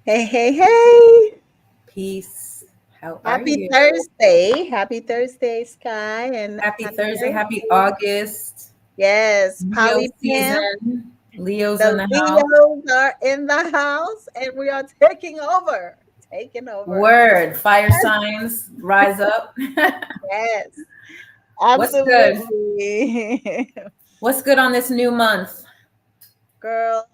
Hey, hey, hey. Peace. How are Happy you? Thursday. Happy Thursday, Sky. And Happy happy Thursday. Happy Thursday. Yes. Yes, Leo Polly Pimp. season. Leo's in The the house. Leos are in the house and we are taking over. Taking over. Word. Fire signs. Rise up. Yes, What's good? absolutely. What's good on this new month? Girl,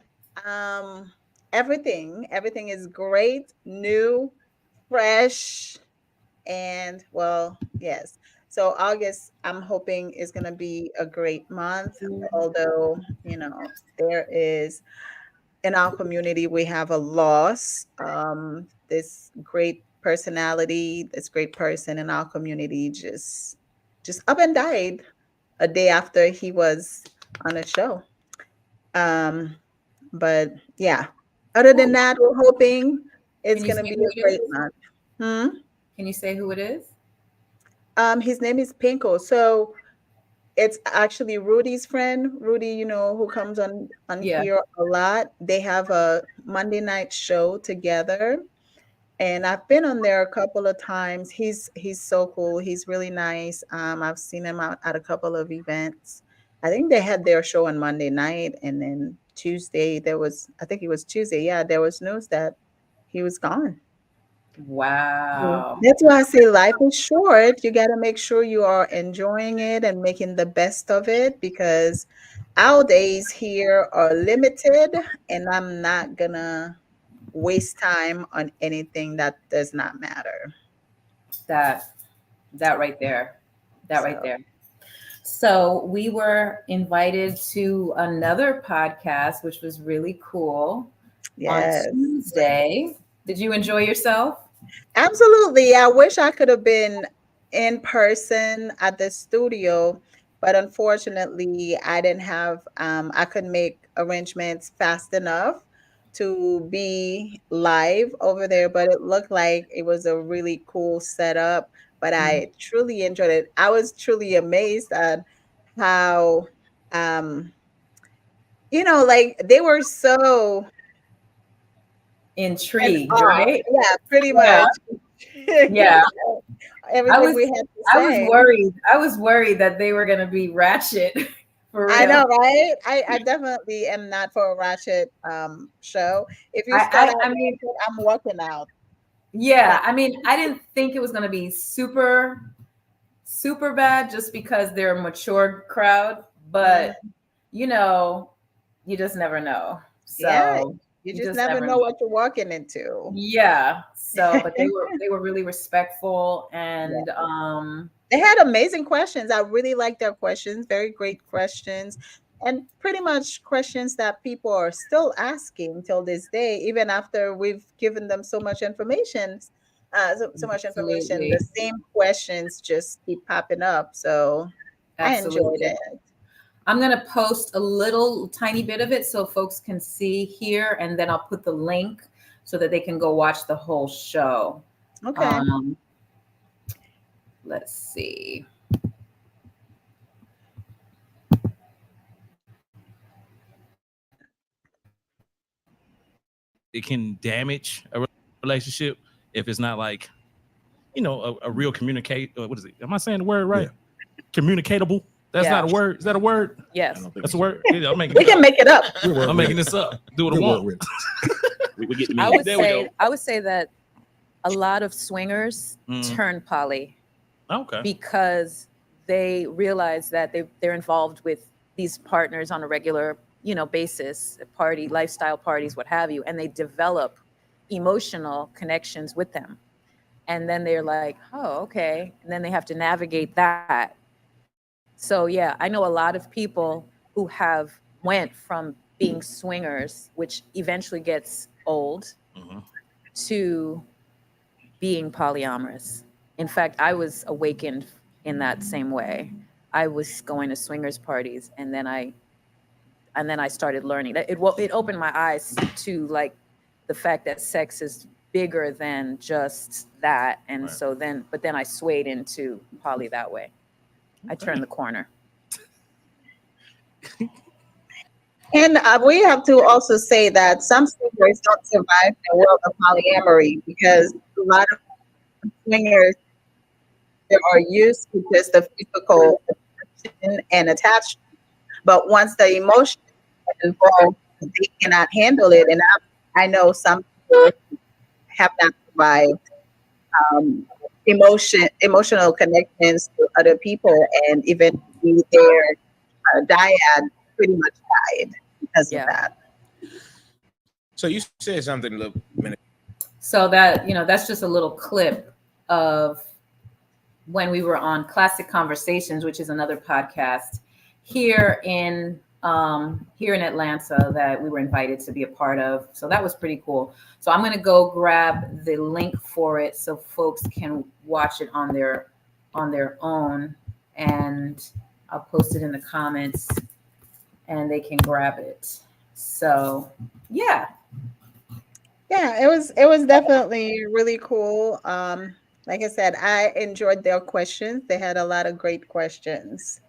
um, everything is great, new, fresh. And well, yes. So August, I'm hoping is going to be a great month. Although, there is in our community, we have a loss. This great personality, this great person in our community just up and died a day after he was on a show. Um, but yeah, other than Ooh, that, we're hoping it's can you going to say be who a it great is? month. Hmm? Can you say who it is? His name is Pinko. So it's actually Rudy's friend, Rudy, who comes on Yeah. here a lot. They have a Monday night show together, and I've been on there a couple of times. He's so cool. He's really nice. I've seen him out at a couple of events. I think they had their show on Monday night, and then Tuesday there was. I think it was Tuesday. Yeah, there was news that he was gone. Wow. That's why I say life is short. You got to make sure you are enjoying it and making the best of it because our days here are limited and I'm not gonna waste time on anything that does not matter. That that right there. That right So, there. So we were invited to another podcast, which was really cool on yes. Tuesday. Did you enjoy yourself? Absolutely. I wish I could have been in person at the studio, but unfortunately, I couldn't make arrangements fast enough to be live over there, but it looked like it was a really cool setup. But Mhm. I truly enjoyed it. I was truly amazed at how, um, like they were so in Intrigued, awe. right? Yeah, pretty Yeah, much. yeah. I Everything was we had to I was say. worried. I was worried that they were gonna be ratchet for I real. know, right? I definitely am not for a ratchet show. If you start out I mean, ratchet, I'm walking out. yeah, Like, I mean, I didn't think it was gonna be super bad just because they're a mature crowd, mm, but you know, you just never know. yeah, So you you just just never never know know. what you're walking into. Yeah. So, but they were really respectful Yeah. and They had amazing questions. I really like their questions, very great questions, and pretty much questions that people are still asking till this day, even after we've given them so much information. So much information, absolutely, the same questions just keep popping up. So I enjoyed absolutely. it. I'm gonna post a little tiny bit of it so folks can see here, and then I'll put the link so that they can go watch the whole show. Okay. Um, let's see. It can damage a relationship if it's not like a real communicate. What is it? Am I saying the word right? Yeah, Communicatable. That's Yeah. not a word. Is that a word? I Yes. don't think That's a it's a word. word. Yeah, I'm making We it can up. make it up. Good word I'm with making it. this up. Do what I Good word want. with it. We get the I meaning. would There we say go. I would say that a lot of swingers Mm, turn poly okay. because they realize that they're involved with these partners on a regular, basis, party, lifestyle parties, what have you, and they develop emotional connections with them. And then they're like, oh, okay. And then they have to navigate that. So yeah, I know a lot of people who have went from being swingers, which eventually gets old, Hmm. to being polyamorous. In fact, I was awakened in that same way. I was going to swingers parties, and then I started learning. It opened my eyes to like the fact that sex is bigger than just that. And Right. so then, but then I swayed into poly that way. I Okay. turned the corner. And we have to also say that some swingers don't survive in the world of polyamory because a lot of swingers they are used to just the physical attraction and attachment. But once the emotion is involved, they cannot handle it. And I know some people have not survived emotional connections to other people, and eventually their dyad pretty much died because of Yeah. that. So you said something a little minute. So that, that's just a little clip of when we were on Classic Conversations, which is another podcast here in Atlanta that we were invited to be a part of. So that was pretty cool. So I'm going to go grab the link for it so folks can watch it on their own, and I'll post it in the comments and they can grab it. So, yeah. Yeah, it was definitely really cool. Like I said, I enjoyed their questions. They had a lot of great questions.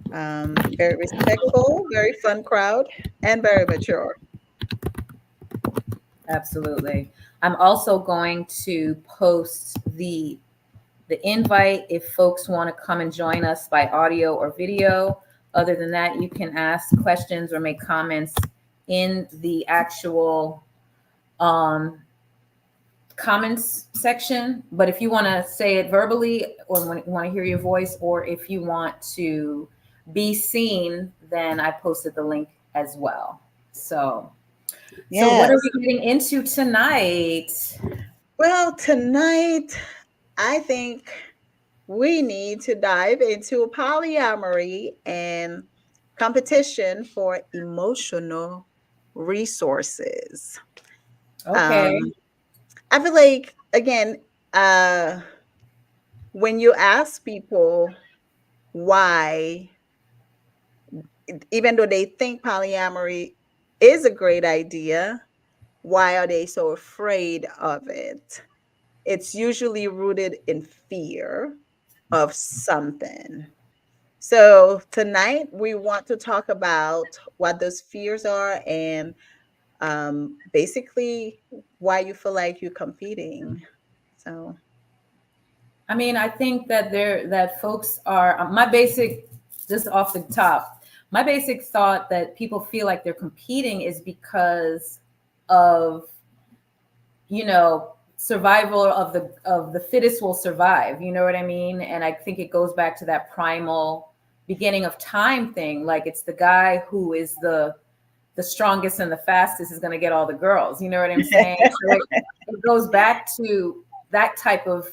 Very respectful, very fun crowd, and very mature. Absolutely. I'm also going to post the invite if folks want to come and join us by audio or video. Other than that, you can ask questions or make comments in the actual um, comments section. But if you want to say it verbally, or when you want to hear your voice, or if you want to be seen, then I posted the link as well. So what are Yes. we getting into tonight? Well, tonight I think we need to dive into polyamory and competition for emotional resources. Okay. Um, I feel like again, uh, when you ask people why, even though they think polyamory is a great idea, why are they so afraid of it? It's usually rooted in fear of something. So tonight we want to talk about what those fears are and basically why you feel like you're competing. So I mean, I think that folks are my basic, just off the top, my basic thought that people feel like they're competing is because of, survival of the fittest will survive. You know what I mean? And I think it goes back to that primal beginning of time thing. Like, it's the guy who is the strongest and the fastest is going to get all the girls. You know what I'm saying? So it goes back to that type of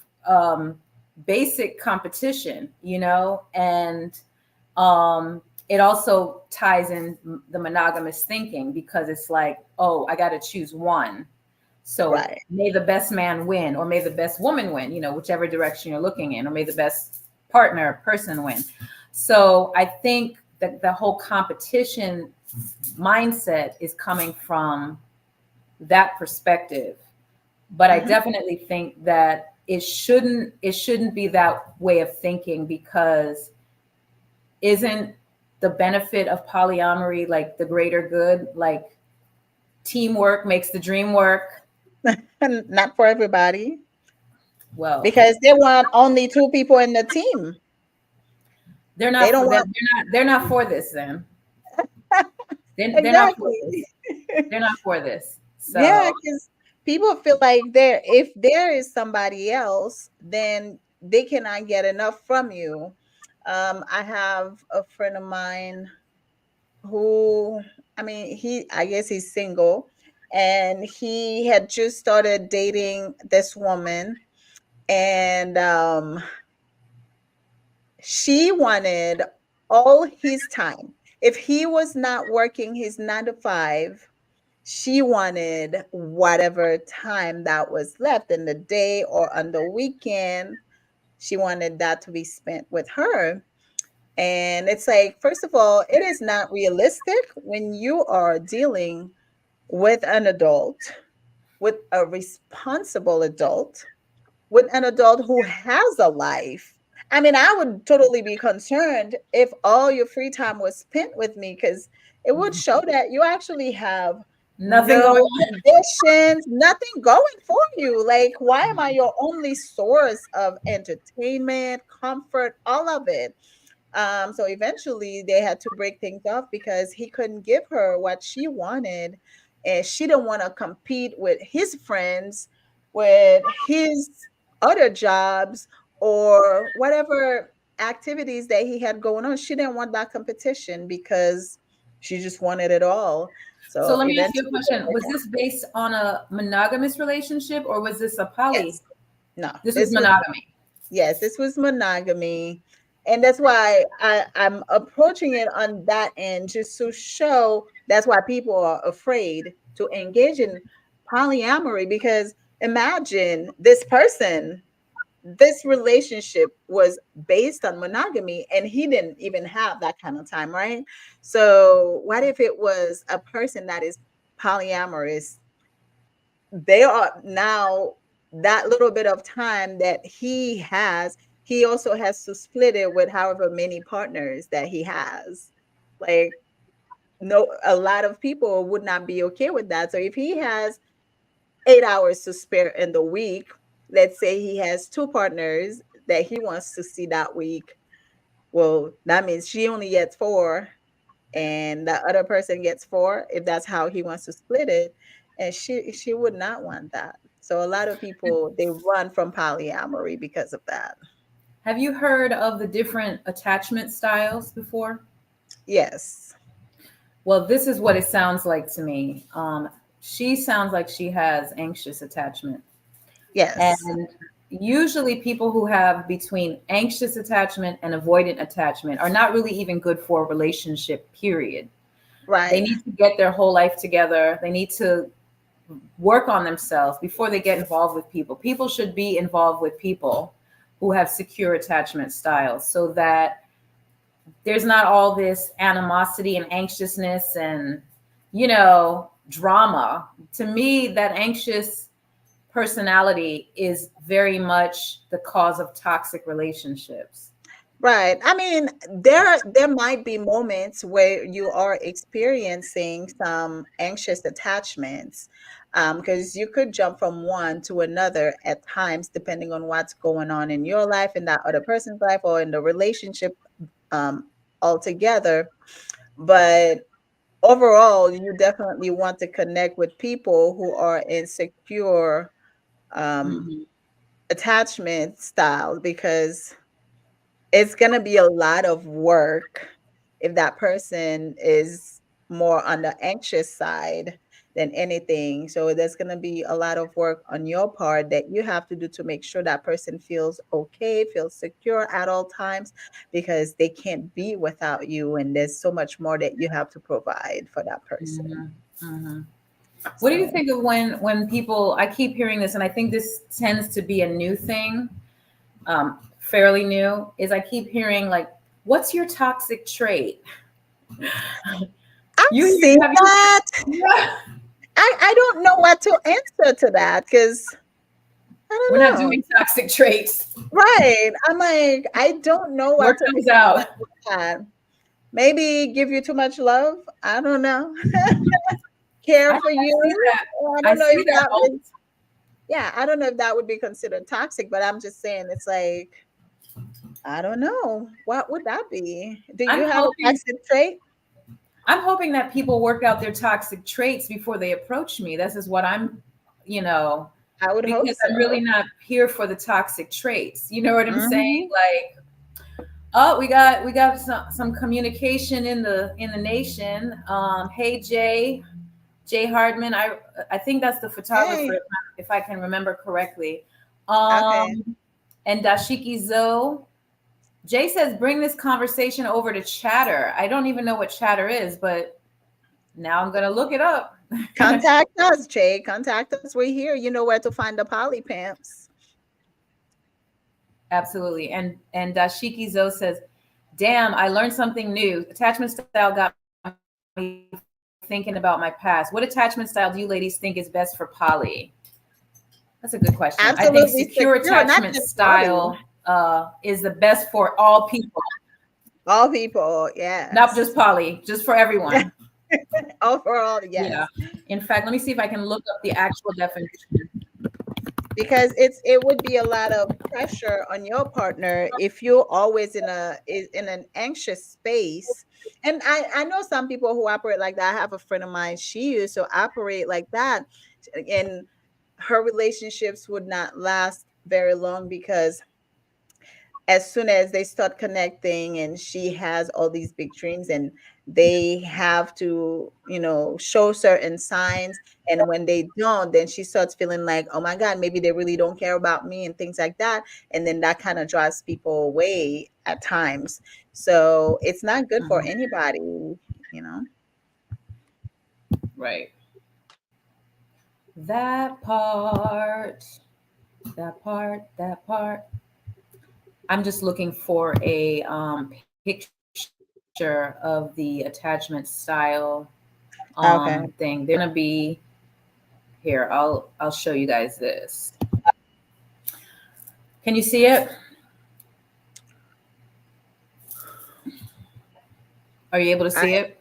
basic competition, and it also ties in the monogamous thinking, because it's like, oh, I got to choose one. So right. may the best man win, or may the best woman win, whichever direction you're looking in, or may the best partner person win. So I think that the whole competition mindset is coming from that perspective. But I Hmm. definitely think that it shouldn't be that way of thinking, because isn't the benefit of polyamory like the greater good? Like, teamwork makes the dream work. And not for everybody Well, because they want only two people in the team. they're They not don't for that. want They're not for this then. They're not for exactly. this. They're not for this. Yeah, So because people feel like if there is somebody else, then they cannot get enough from you. I have a friend of mine who, I mean, I guess he's single, and he had just started dating this woman, and she wanted all his time. If he was not working his 9 to 5, she wanted whatever time that was left in the day or on the weekend. She wanted that to be spent with her. And it's like, first of all, it is not realistic when you are dealing with an adult, with a responsible adult, with an adult who has a life. I mean, I would totally be concerned if all your free time was spent with me because it would show that you actually have Nothing going no on. ambitions, nothing going for you. Like, why am I your only source of entertainment, comfort, all of it? So eventually they had to break things off because he couldn't give her what she wanted. And she didn't want to compete with his friends, with his other jobs, or whatever activities that he had going on. She didn't want that competition because she just wanted it all. So So let me ask you a eventually, question. Was this based on a monogamous relationship or was this a poly? yes, no, This was this was monogamy. yes, this was monogamy. And that's why I'm approaching it on that end, just to show that's why people are afraid to engage in polyamory. Because imagine this person, this relationship was based on monogamy, and he didn't even have that kind of time, right? So, what if it was a person that is polyamorous? They are now, that little bit of time that he has, he also has to split it with however many partners that he has. Like, no, a lot of people would not be okay with that. So if he has 8 hours to spare in the week, let's say he has two partners that he wants to see that week, well, that means she only gets four and the other person gets four, if that's how he wants to split it. And she would not want that. So a lot of people, they run from polyamory because of that. Have you heard of the different attachment styles before? Yes. Well, this is what it sounds like to me. She sounds like she has anxious attachment. Yes. And usually people who have between anxious attachment and avoidant attachment are not really even good for a relationship, period. They Right. need to get their whole life together. They need to work on themselves before they get involved with people. People should be involved with people who have secure attachment styles so that there's not all this animosity and anxiousness and, drama. To me, that anxious personality is very much the cause of toxic relationships. Right. I mean, there might be moments where you are experiencing some anxious attachments, because you could jump from one to another at times, depending on what's going on in your life, in that other person's life, or in the relationship, um, altogether. But overall, you definitely want to connect with people who are in secure, um, Mhm. attachment styles, because it's going to be a lot of work if that person is more on the anxious side than anything. So there's going to be a lot of work on your part that you have to do to make sure that person feels okay, feels secure at all times, because they can't be without you. And there's so much more that you have to provide for that person. Mhm. Mhm. What do you So, think of when people? I keep hearing this, and I think this tends to be a new thing, fairly new. Is I keep hearing like, "What's your toxic trait?" I've You seen have you? that. Yeah. I don't know what to answer to that, because I We're don't not know. doing toxic traits. Right. I'm like, I don't know what Work to those respond out. to that. Maybe give you too much love. I don't know. Care for I see you. that. I I don't know see if that that all would, yeah, I don't know if that would be considered toxic, but I'm just saying it's like, I don't know. What would that be? Do I'm you have a hoping toxic trait? I'm hoping that people work out their toxic traits before they approach me. This is what I'm, you know, I would hope because I'm so. really not here for the toxic traits. You know what I'm saying? Hmm. Like, oh, we got some communication in the nation. Hey Jay Hardman. I think that's the photographer Hey, if I can remember correctly. okay. And Dashiki Zoe. Jay says, bring this conversation over to Chatter. I don't even know what Chatter is, but now I'm going to look it up. Contact us, Jay. Contact us. We're here. You know where to find the poly pimps. Absolutely. And Dashiki Zoe says, damn, I learned something new. Attachment style got me thinking about my past. What attachment style do you ladies think is best for poly? That's a good question. I think secure Absolutely secure, attachment not just style poly. is the best for all people, All people, not yes. just poly, just for everyone. Overall, Yeah. yes. In fact, let me see if I can look up the actual definition. Because it would be a lot of pressure on your partner if you're always in an anxious space. And I know some people who operate like that. I have a friend of mine, she used to operate like that, and her relationships would not last very long because as soon as they start connecting and she has all these big dreams and they have to, show certain signs, and when they don't, then she starts feeling like, oh my god, maybe they really don't care about me and things like that, and then that kind of drives people away at times. So it's not good for Mhm. anybody, you know. Right. That part, that part. I'm just looking for a picture of the attachment style Okay. thing. They're gonna be here. I'll show you guys this. Can you see it? Are you able to i see it?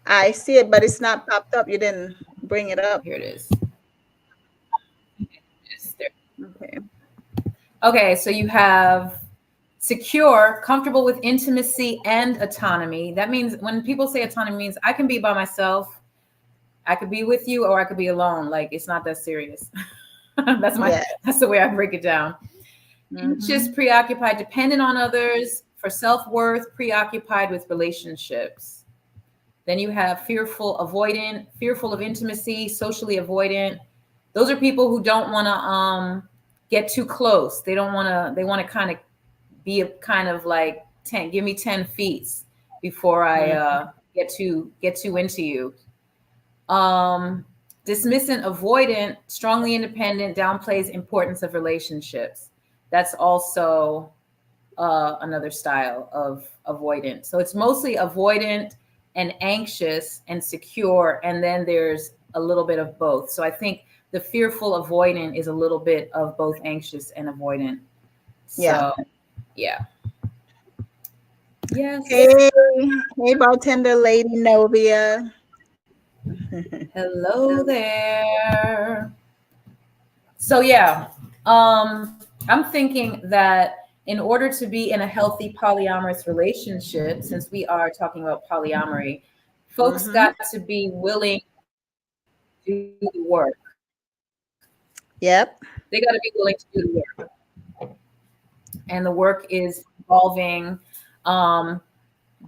I see it, but it's not popped up. You didn't bring it up. Here it is. It's there. Okay. Okay, so you have secure, comfortable with intimacy and autonomy. That means when people say autonomy means I can be by myself, I could be with you, or I could be alone. Like it's not that serious. Yeah. That's the way I break it down. Anxious, Hmm. preoccupied, dependent on others for self-worth, preoccupied with relationships. Then you have fearful, avoidant, fearful of intimacy, socially avoidant. Those are people who don't want to get too close. They don't want to. They want to kind of be a kind of like 10. Give me 10 feet before I get too into you. Um, Dismissant, avoidant, strongly independent, downplays importance of relationships. That's also another style of avoidant. So it's mostly avoidant and anxious and secure, and then there's a little bit of both. So I think the fearful avoidant is a little bit of both anxious and avoidant. Yeah. So yeah. Yes. Hey, hey, bartender lady Novia. Hello there. So yeah, I'm thinking that in order to be in a healthy polyamorous relationship, since we are talking about polyamory, folks Hmm. got to be willing to do the work. Yep. They got to be willing to do the work, and the work is involving um,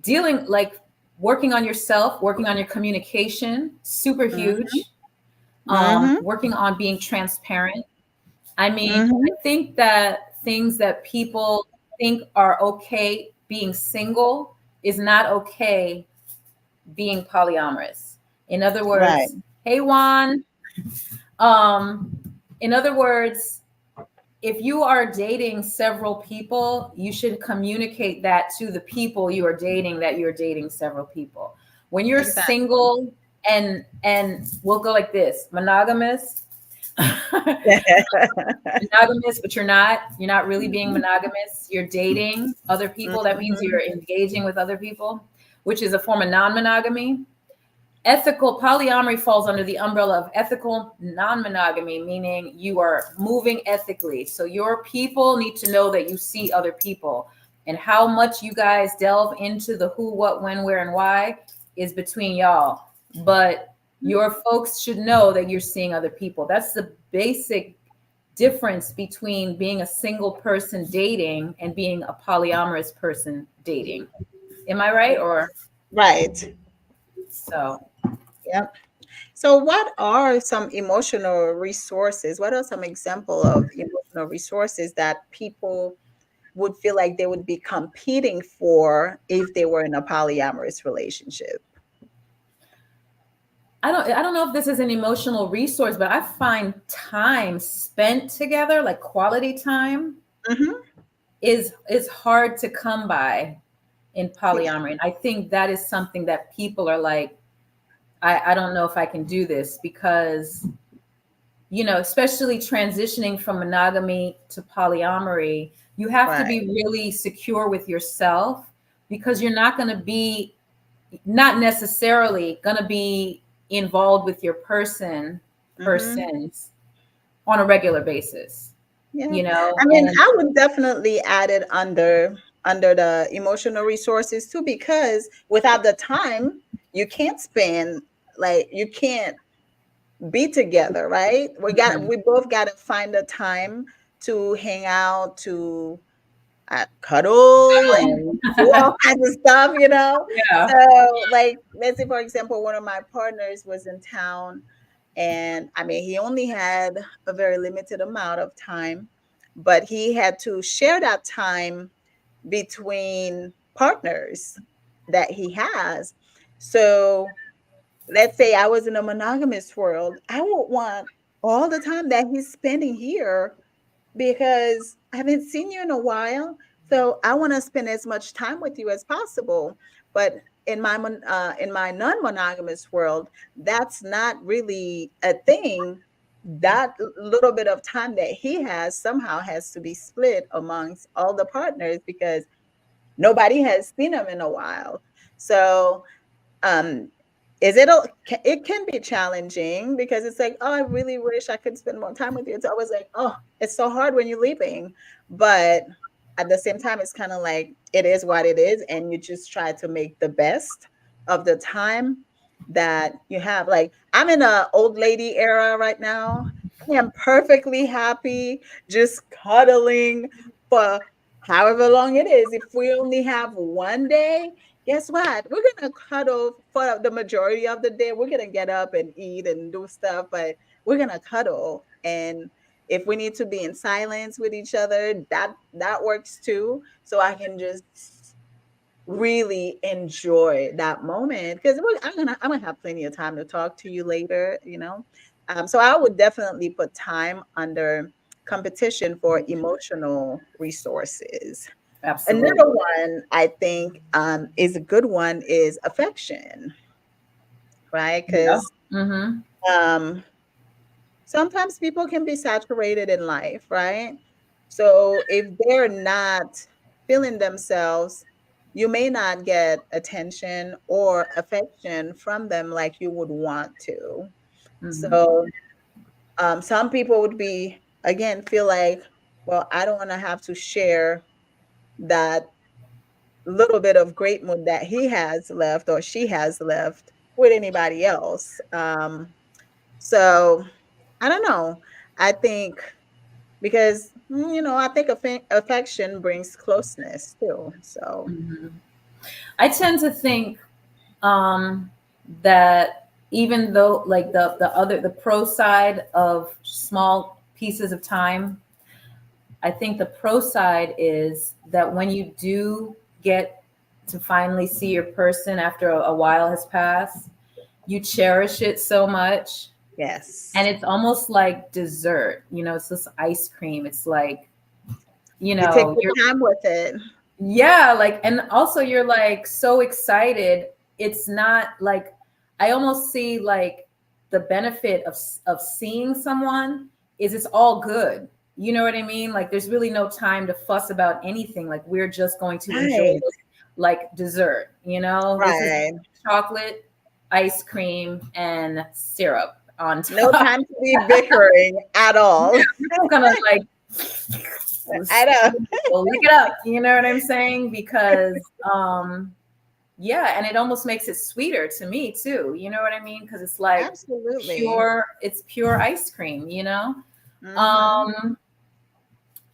dealing like working on yourself, working on your communication, super Hmm. huge. Hmm. Working on being transparent. I mean, Hmm. I think that things that people think are okay being single is not okay being polyamorous. In other Right. words, hey Juan, um, in other words, if you are dating several people, you should communicate that to the people you are dating that you're dating several people. When you're Exactly. single and we'll go like this, monogamous, monogamous, but you're not really being monogamous. You're dating other people. That means Hmm. you're engaging with other people, which is a form of non-monogamy. Ethical polyamory falls under the umbrella of ethical non-monogamy, meaning you are moving ethically. So your people need to know that you see other people, and how much you guys delve into the who, what, when, where, and why is between y'all. But your folks should know that you're seeing other people. That's the basic difference between being a single person dating and being a polyamorous person dating. Am I right? Or Right. so Yep. So, what are some emotional resources? What are some example of emotional resources that people would feel like they would be competing for if they were in a polyamorous relationship? I don't know if this is an emotional resource, but I find time spent together, like quality time, Hmm. is hard to come by in Yeah. polyamory. And I think that is something that people are like, I don't know if I can do this because, especially transitioning from monogamy to polyamory, you have to Right. be really secure with yourself because you're not going to be not necessarily going to be involved with your Mm-hmm. persons on a regular basis, Yeah. you know? I mean, And I would definitely add it under the emotional resources too, because without the time, you can't spend, like, you can't be together, right? Mhm. We both got to find the time to hang out, to cuddle and do all kinds of stuff, you know? Yeah. So, like, let's say, for example, one of my partners was in town, and I mean, he only had a very limited amount of time, but he had to share that time between partners that he has. So, let's say I was in a monogamous world, I would want all the time that he's spending here because I haven't seen you in a while. So I want to spend as much time with you as possible. But in my non-monogamous world, that's not really a thing. That little bit of time that he has somehow has to be split amongst all the partners because nobody has seen him in a while. So um is it it can be challenging because it's like, oh, I really wish I could spend more time with you. It's always like, oh, it's so hard when you're leaving, but at the same time it's kind of like it is what it is, and you just try to make the best of the time that you have. Like, I'm in a old lady era right now. I am perfectly happy just cuddling for however long it is. If we only have one day, guess what? We're gonna cuddle for the majority of the day. We're gonna get up and eat and do stuff, but we're gonna cuddle. And if we need to be in silence with each other, that works too. So I can just really enjoy that moment because I'm gonna have plenty of time to talk to you later, you know. So I would definitely put time under competition for emotional resources. Absolutely. Another one I think is a good one is affection, right? Yeah. Because Mm-hmm. um, sometimes people can be saturated in life, right? So if they're not feeling themselves, you may not get attention or affection from them like you would want to. Mm-hmm. So some people would be, again, feel like, well, I don't want to have to share that little bit of great mood that he has left or she has left with anybody else. So I don't know. I think because I think affection brings closeness too. So Mm-hmm. I tend to think um, that even though like the pro side of small pieces of time, I think the pro side is that when you do get to finally see your person after a while has passed, you cherish it so much. And yes, it's almost like dessert, it's this ice cream. It's like, you take you're, your time with it. yeah, like, and also you're like so excited. It's not like, I almost see like the benefit of seeing someone is it's all good. You know what I mean? Like there's really no time to fuss about anything. Like we're just going to enjoy Right, this like dessert, This is right. chocolate, ice cream, and syrup on No top. time to be bickering at all. We're just gonna like I know. lick it up, you know what I'm saying? Because yeah, and it almost makes it sweeter to me too. You know what I mean? Because it's like Absolutely. it's pure ice cream, Hmm. Um,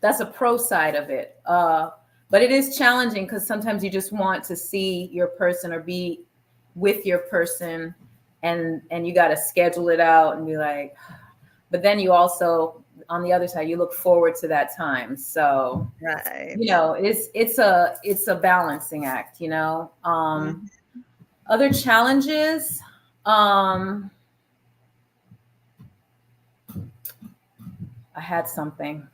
that's a pro side of it. But it is challenging because sometimes you just want to see your person or be with your person, and you got to schedule it out and be like, but then you also on the other side you look forward to that time. So Right. it's a balancing act. Mhm. Other challenges. Um, I had something.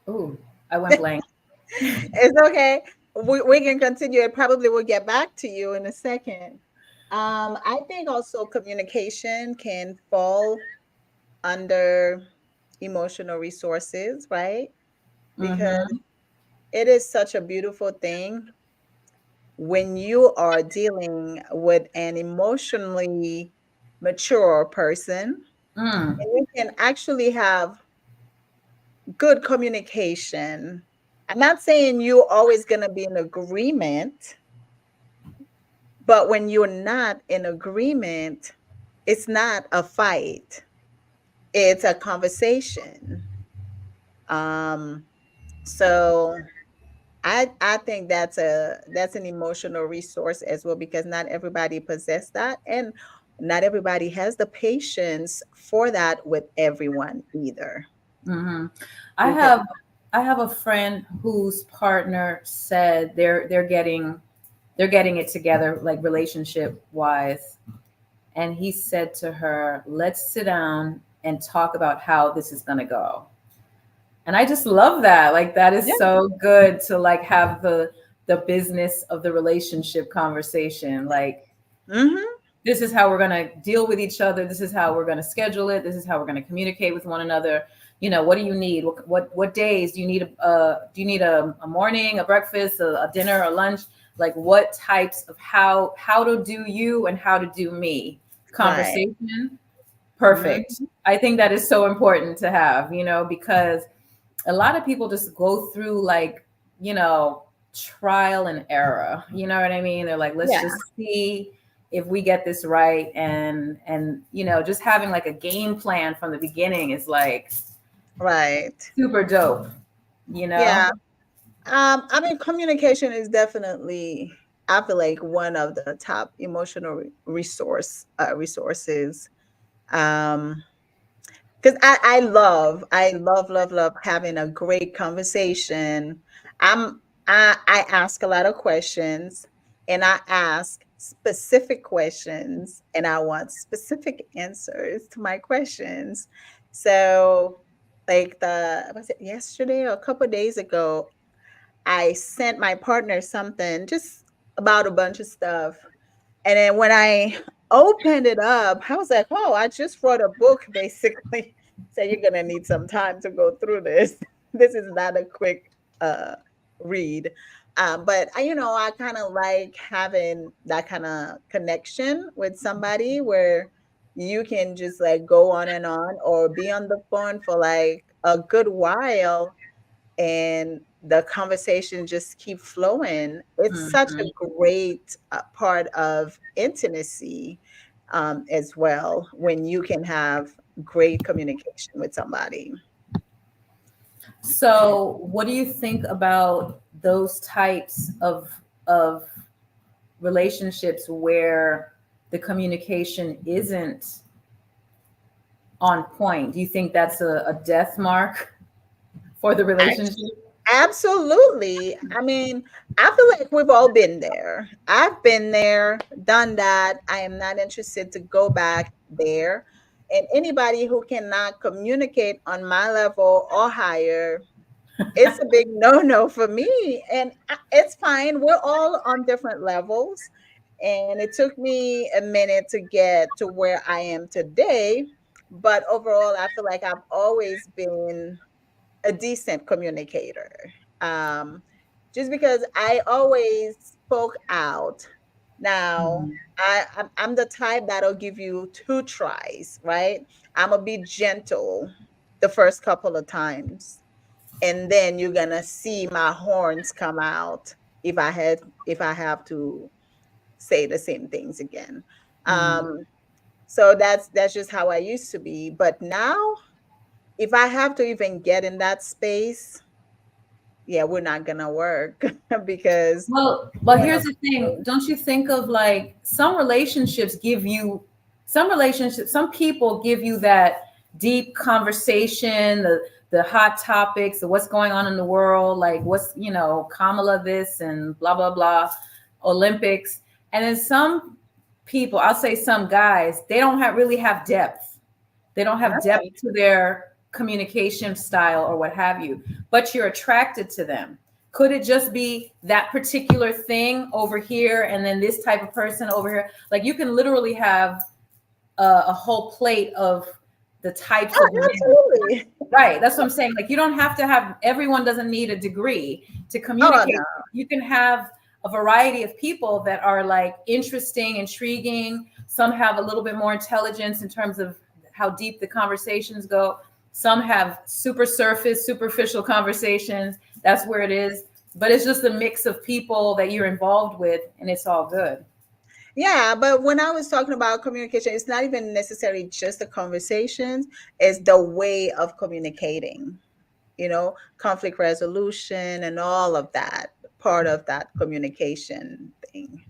Ooh, I went blank. It's okay. We can continue. It probably will get back to you in a second. I think also communication can fall under emotional resources, right? Because Mm-hmm. it is such a beautiful thing when you are dealing with an emotionally mature person Mm, and you can actually have good communication. I'm not saying you're always going to be in agreement, but when you're not in agreement, it's not a fight, it's a conversation. Um, so I think that's an emotional resource as well because not everybody possess that and not everybody has the patience for that with everyone either. hmm I Because have I have a friend whose partner said they're getting it together, like relationship wise, and he said to her, "Let's sit down and talk about how this is going to go." And I just love that. Like that is yeah. so good to like have the business of the relationship conversation. Like Mhm. this is how we're going to deal with each other. This is how we're going to schedule it. This is how we're going to communicate with one another. What do you need? What days do you need? Do you need a morning, a breakfast, a dinner, a lunch? Like what types of how to do you and how to do me Right. conversation. Perfect. Mhm. I think that is so important to have, because a lot of people just go through like, you know, trial and error. You know what I mean? They're like, let's Yeah. just see if we get this right. And just having like a game plan from the beginning is like Right. super dope, you know? Yeah. I mean, communication is definitely, I feel like one of the top emotional resources. Um, because I love having a great conversation. I ask a lot of questions and I ask specific questions and I want specific answers to my questions. So like was it yesterday or a couple of days ago, I sent my partner something just about a bunch of stuff. And then when I opened it up, I was like, "Oh, I just wrote a book basically." So you're gonna need some time to go through this. This is not a quick uh read. But I kind of like having that kind of connection with somebody where you can just like go on or be on the phone for like a good while and the conversation just keep flowing. It's such a Mhm. great part of intimacy as well when you can have great communication with somebody. So, what do you think about those types of relationships where the communication isn't on point? Do you think that's a death mark for the relationship? Absolutely. I mean, I feel like we've all been there. I've been there, done that. I am not interested to go back there. And anybody who cannot communicate on my level or higher, it's a big no-no for me. And it's fine. We're all on different levels. And it took me a minute to get to where I am today. But overall, I feel like I've always been a decent communicator. Um, just because I always spoke out. Now, Mhm. I'm the type that'll give you two tries, right? I'm gonna be gentle the first couple of times, and then you're gonna see my horns come out if I have to say the same things again. Mhm. Um, so that's just how I used to be. But now, if I have to even get in that space, yeah, we're not gonna work because Well, we're here's not. the thing. Don't you think of like some people give you that deep conversation, the hot topics, the what's going on in the world, like what's, Kamala this and blah blah blah, Olympics. And then some people, I'll say some guys, they don't really have depth. They don't have depth Right. to their communication style or what have you, but you're attracted to them. Could it just be that particular thing over here and then this type of person over here? Like you can literally have a whole plate of the types of Oh, men. absolutely. Right. That's what I'm saying. Like, you don't have to have, everyone doesn't need a degree to Oh communicate. no. You can have a variety of people that are like interesting, intriguing. Some have a little bit more intelligence in terms of how deep the conversations go. Some have superficial conversations. That's where it is. But it's just a mix of people that you're involved with, and it's all good. Yeah, but when I was talking about communication, it's not even necessarily just the conversations, it's the way of communicating, conflict resolution and all of that, part of that communication thing.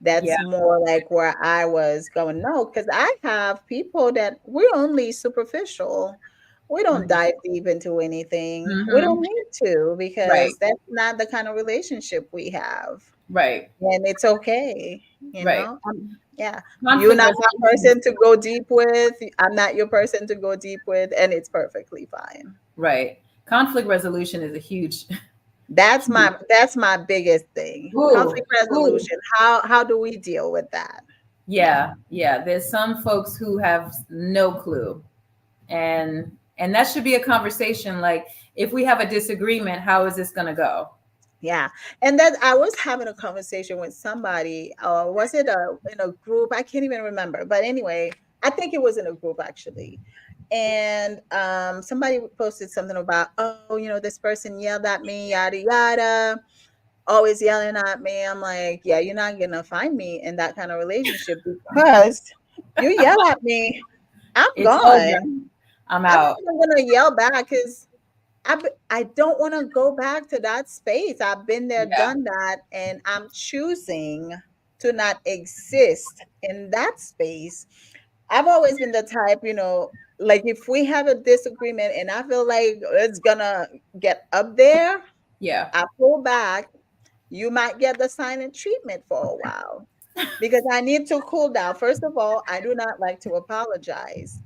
Yeah. That's more like where I was going. No, because I have people that we're only superficial. We don't Mhm. dive deep into anything. We Mhm. don't need to Right. because that's not the kind of relationship we have. Right. And it's okay, you Right. know? Yeah. You're Conflict not my resolution. person to go deep with. I'm not your person to go deep with, and it's perfectly fine. Right. Conflict resolution is a huge. That's my biggest thing. Ooh, Conflict ooh. resolution. How do we deal with that? Yeah. Yeah, yeah. There's some folks who have no clue, and that should be a conversation. Like, if we have a disagreement, how is this going to go? Yeah. And then I was having a conversation with somebody, was it in a group? I can't even remember. But anyway, I think it was in a group actually. And somebody posted something about, oh, this person yelled at me, yada yada, always yelling at me. I'm like, yeah, you're not gonna find me in that kind of relationship because you yell at me, I'm It's over. gone. I'm I'm not out. even gonna yell back because I don't want to go back to that space. I've been there, Yeah, done that, and I'm choosing to not exist in that space. I've always been the type, like if we have a disagreement and I feel like it's gonna get up there, yeah. I pull back. You might get the silent treatment for a while because I need to cool down. First of all, I do not like to apologize.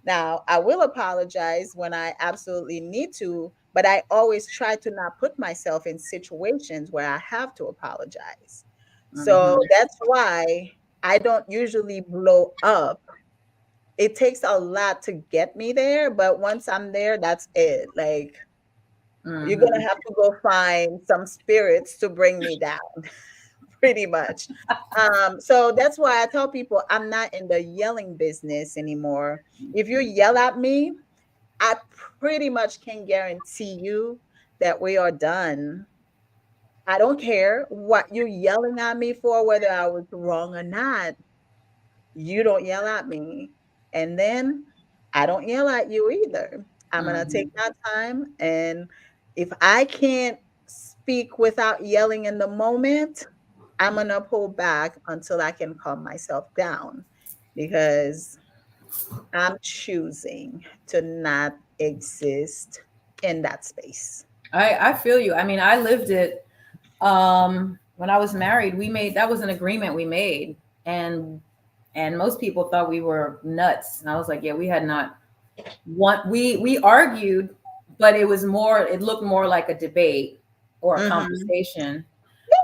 Now, I will apologize when I absolutely need to, but I always try to not put myself in situations where I have to apologize. So Hmm. that's why I don't usually blow up. It takes a lot to get me there, but once I'm there, that's it. Like, you're going to Hmm. have to go find some spirits to bring me down, pretty much. So that's why I tell people I'm not in the yelling business anymore. If you yell at me, I pretty much can guarantee you that we are done. I don't care what you're yelling at me for, whether I was wrong or not. You don't yell at me. And then I don't yell at you either. I'm going to take Hmm. that time. And if I can't speak without yelling in the moment, I'm going to pull back until I can calm myself down because I'm choosing to not exist in that space. I feel you. I mean, I lived it. When I was married, we made, that was an agreement we made, and most people thought we were nuts. And I was like, yeah, we had not one. We argued, but it was more. It looked more like a debate or a Mhm. conversation.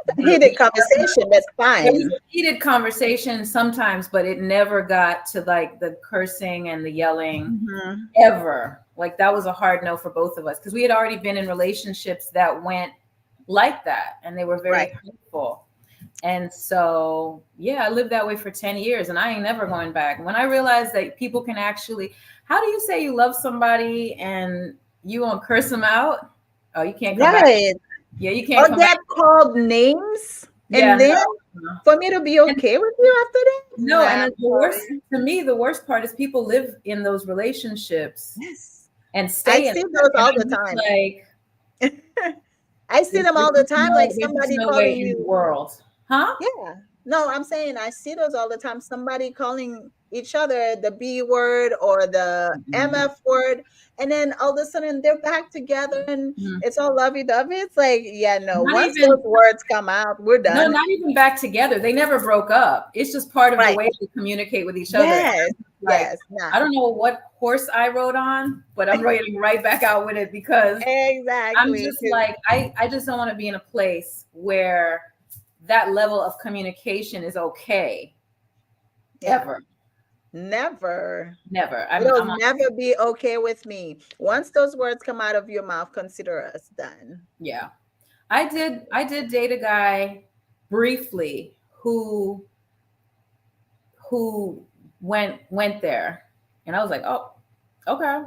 But Heated conversation, that's it was fine. a heated conversation sometimes, but it never got to like the cursing and the yelling Mhm. ever. Like, that was a hard no for both of us because we had already been in relationships that went like that, and they were Right. very hurtful. And so, yeah, I lived that way for 10 years and I ain't never going back. When I realized that people can actually, how do you say you love somebody and you won't curse them out? Oh, you can't come back. Right. Yeah, you can't Or come back. get called names Yeah, and no. then No. for me to be And okay with you after that? no, Nah, and I'm the worst, sorry. to me, the worst part is people live in those relationships Yes. and I stay in see that. those And all I'm the just time. like, I see them all the time, like there's just somebody no way calling in the you. world. Huh? Yeah. No, I'm saying I see those all the time. Somebody calling each other the B word or the Mhm. MF word, and then all of a sudden they're back together and Mhm. it's all lovey dovey. It's like, yeah, no, Not once those even, words come out, we're no, done. not even back together. They never broke up. It's just part of the Right. way they communicate with each other. And Yes. I'm just like, Yes. Nah. I don't know what horse I rode on, but I'm riding right back out with it because I'm Exactly. just like, I just don't want to be in a place where that level of communication is okay Yeah. ever. Never. Never. It'll I'm never be okay with me. Once those words come out of your mouth, consider us done. yeah. I did date a guy briefly who went there, and I was like, oh, okay,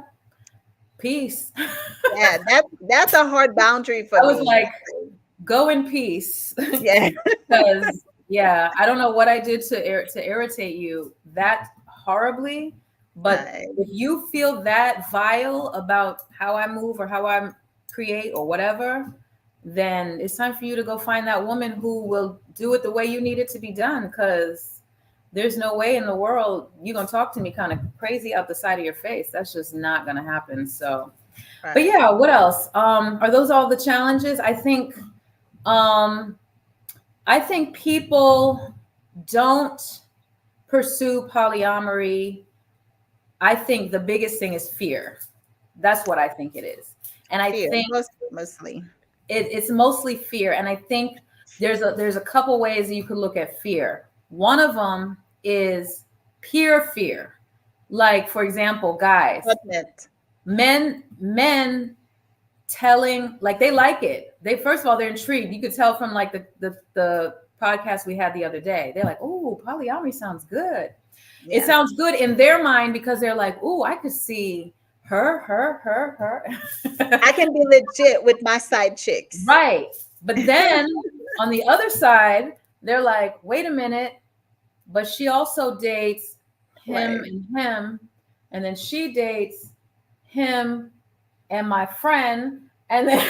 peace. Yeah, that's a hard boundary for I was me. like, go in peace. Yeah. Because yeah, I don't know what I did to irritate you that horribly, but Right. if you feel that vile about how I move or how I create or whatever, then it's time for you to go find that woman who will do it the way you need it to be done. Because there's no way in the world you're gonna talk to me kind of crazy out the side of your face. That's just not gonna happen. So, but Right. yeah, what else? Are those all the challenges? Um, I think people don't pursue polyamory. I think the biggest thing is fear. That's what I think it is. And I Fear, think mostly. it's mostly fear. And I think there's a couple ways that you could look at fear. One of them is peer fear. Like, for example, guys, Judgment. men telling, like, they like it. They, first of all, they're intrigued. You could tell from like the podcast we had the other day. They're like, oh, polyamory sounds good. It Yeah. sounds good in their mind because they're like, oh, I could see her. I can be legit with my side chicks. Right. But then on the other side, they're like, wait a minute, but she also dates him Right. and him, and then she dates him and my friend, and then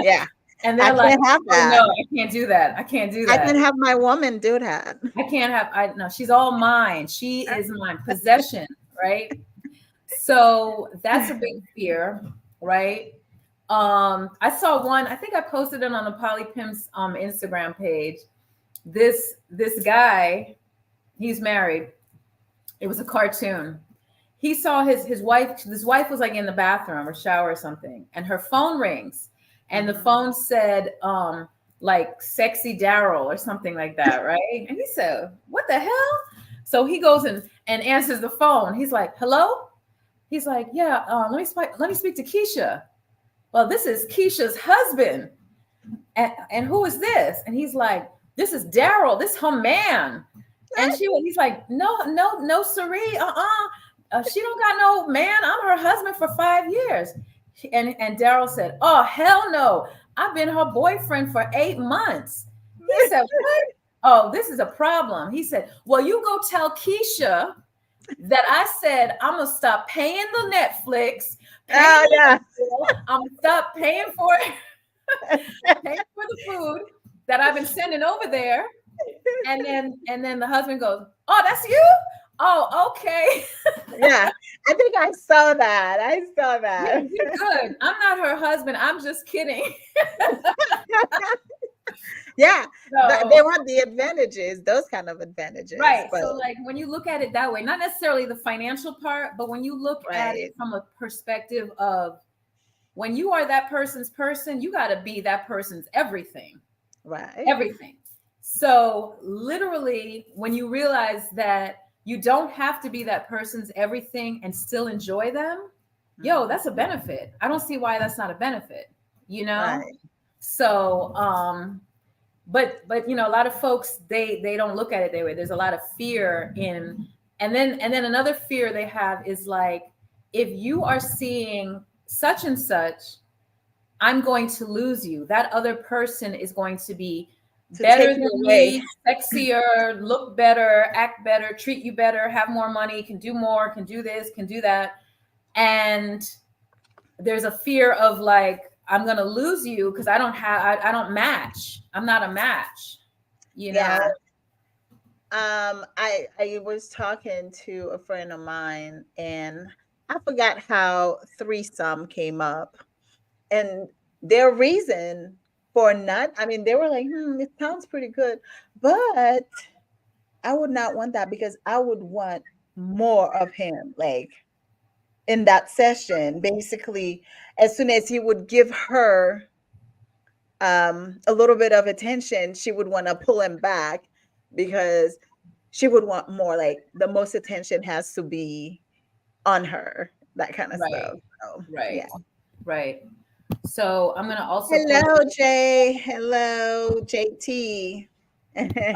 Yeah. and I they're like, can't have oh that. no, I can't do that. I can't do I that. can have my woman do that. I can't have, I no, she's all mine. She is mine. Possession, right? So that's a big fear, right? I saw one, I think I posted it on the Polypimps Instagram page. This guy, he's married. It was a cartoon. He saw his wife, his wife was like in the bathroom or shower or something, and her phone rings, and the Mhm. phone said like sexy Daryl or something like that, right? And he said, what the hell? So he goes and answers the phone. He's like, hello? He's like, yeah, let me speak to Keisha. Well, this is Keisha's husband. And who is this? And he's like, this is Daryl, this her man. And he's like, no, siree, she don't got no man. I'm her husband for 5 years. And Daryl said, oh, hell no. I've been her boyfriend for 8 months. He said, what? Oh, this is a problem. He said, well, you go tell Keisha that I said I'm gonna stop paying the Netflix, Oh yeah. I'm gonna stop paying for paying for the food that I've been sending over there. And then the husband goes, oh, that's you? Oh, okay. Yeah. I think I saw that. I saw Yeah, that. you're good. I'm not her husband. I'm just kidding. Yeah. So, They want the advantages, those kind of advantages. right. But So, like, when you look at it that way, not necessarily the financial part, but when you look at right. it from a perspective of when you are that person's person, you got to be that person's everything. Right. Everything. So, literally, when you realize that you don't have to be that person's everything and still enjoy them, yo, that's a benefit. I don't see why that's not a benefit, you know? Right. So, but a lot of folks, they don't look at it that way. There's a lot of fear in, and then another fear they have is like, if you are seeing such and such, I'm going to lose you. That other person is going to be To better take you than away. me, sexier, look better, act better, treat you better, have more money, can do more, can do this, can do that. And there's a fear of like, I'm going to lose you because I don't match. I'm not a match, you know? Yeah. I was talking to a friend of mine and I forgot how threesome came up. And their reason for not, I mean, they were like, it sounds pretty good, but I would not want that because I would want more of him. Like in that session, basically, as soon as he would give her a little bit of attention, she would want to pull him back because she would want more, like the most attention has to be on her, that kind of Right. stuff. So Right. yeah. Right. So I'm gonna also post. Hello, Jay. Hello, JT.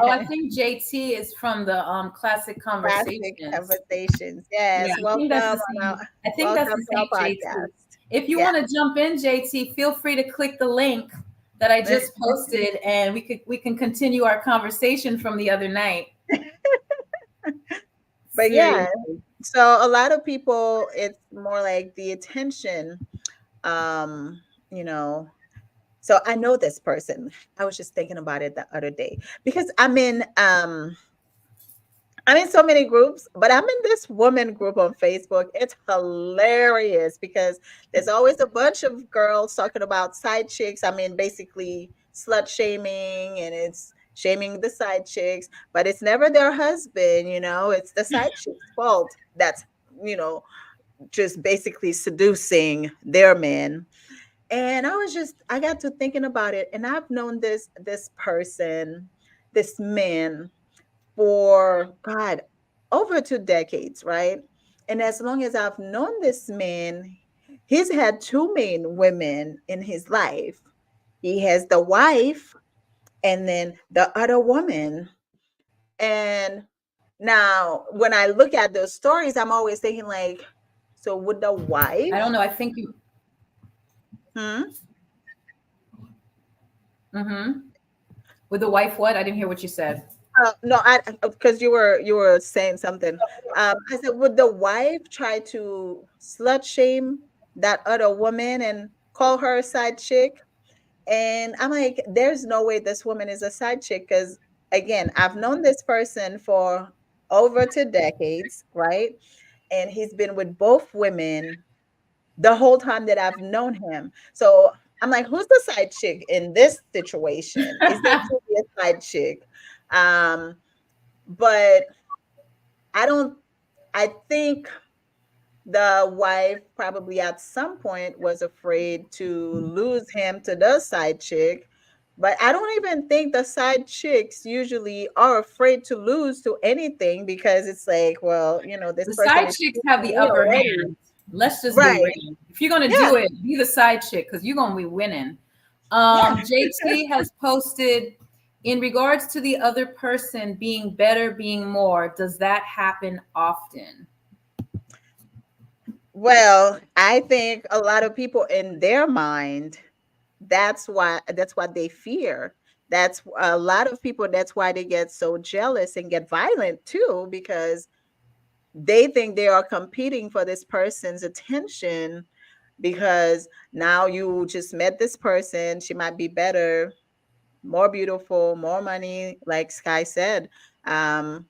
Oh, I think JT is from the classic Classic conversations. conversations. Yeah, Yes. I think that's the Welcome on our same. I think that's welcome the to our same JT. podcast. If you Yeah. want to jump in, JT, feel free to click the link that I just posted, and we can continue our conversation from the other night. But yeah, Seriously. so a lot of people, it's more like the attention. Um, you know, so I know this person. I was just thinking about it the other day because I'm in so many groups, but I'm in this woman group on Facebook. It's hilarious because there's always a bunch of girls talking about side chicks. I mean, basically slut shaming, and it's shaming the side chicks, but it's never their husband, it's the side chick's fault. That's, you know, just basically seducing their men. And I got to thinking about it, and I've known this person, this man for God, over 2 decades, right? And as long as I've known this man, he's had two main women in his life. He has the wife and then the other woman. And now when I look at those stories, I'm always thinking like, so would the I don't wife? know. I think you. Hmm? Mm-hmm. With the wife, what? I didn't hear what you said. No, I because you were saying something. I said, would the wife try to slut shame that other woman and call her a side chick? And I'm like, there's no way this woman is a side chick because again, I've known this person for over 2 decades, right? And he's been with both women the whole time that I've known him. So I'm like, who's the side chick in this situation? Is there truly a side chick? Um, but I don't I think the wife probably at some point was afraid to lose him to the side chick. But I don't even think the side chicks usually are afraid to lose to anything because it's like, well, this The person side is chicks have choosing the me upper already. hand. Let's just be Right. real. If you're gonna Yeah. do it, be the side chick because you're gonna be winning. Yeah. JT has posted in regards to the other person being better, being more. Does that happen often? Well, I think a lot of people in their mind, that's what they fear. That's a lot of people, that's why they get so jealous and get violent too, because they think they are competing for this person's attention because now you just met this person, she might be better, more beautiful, more money, like Sky said. Um,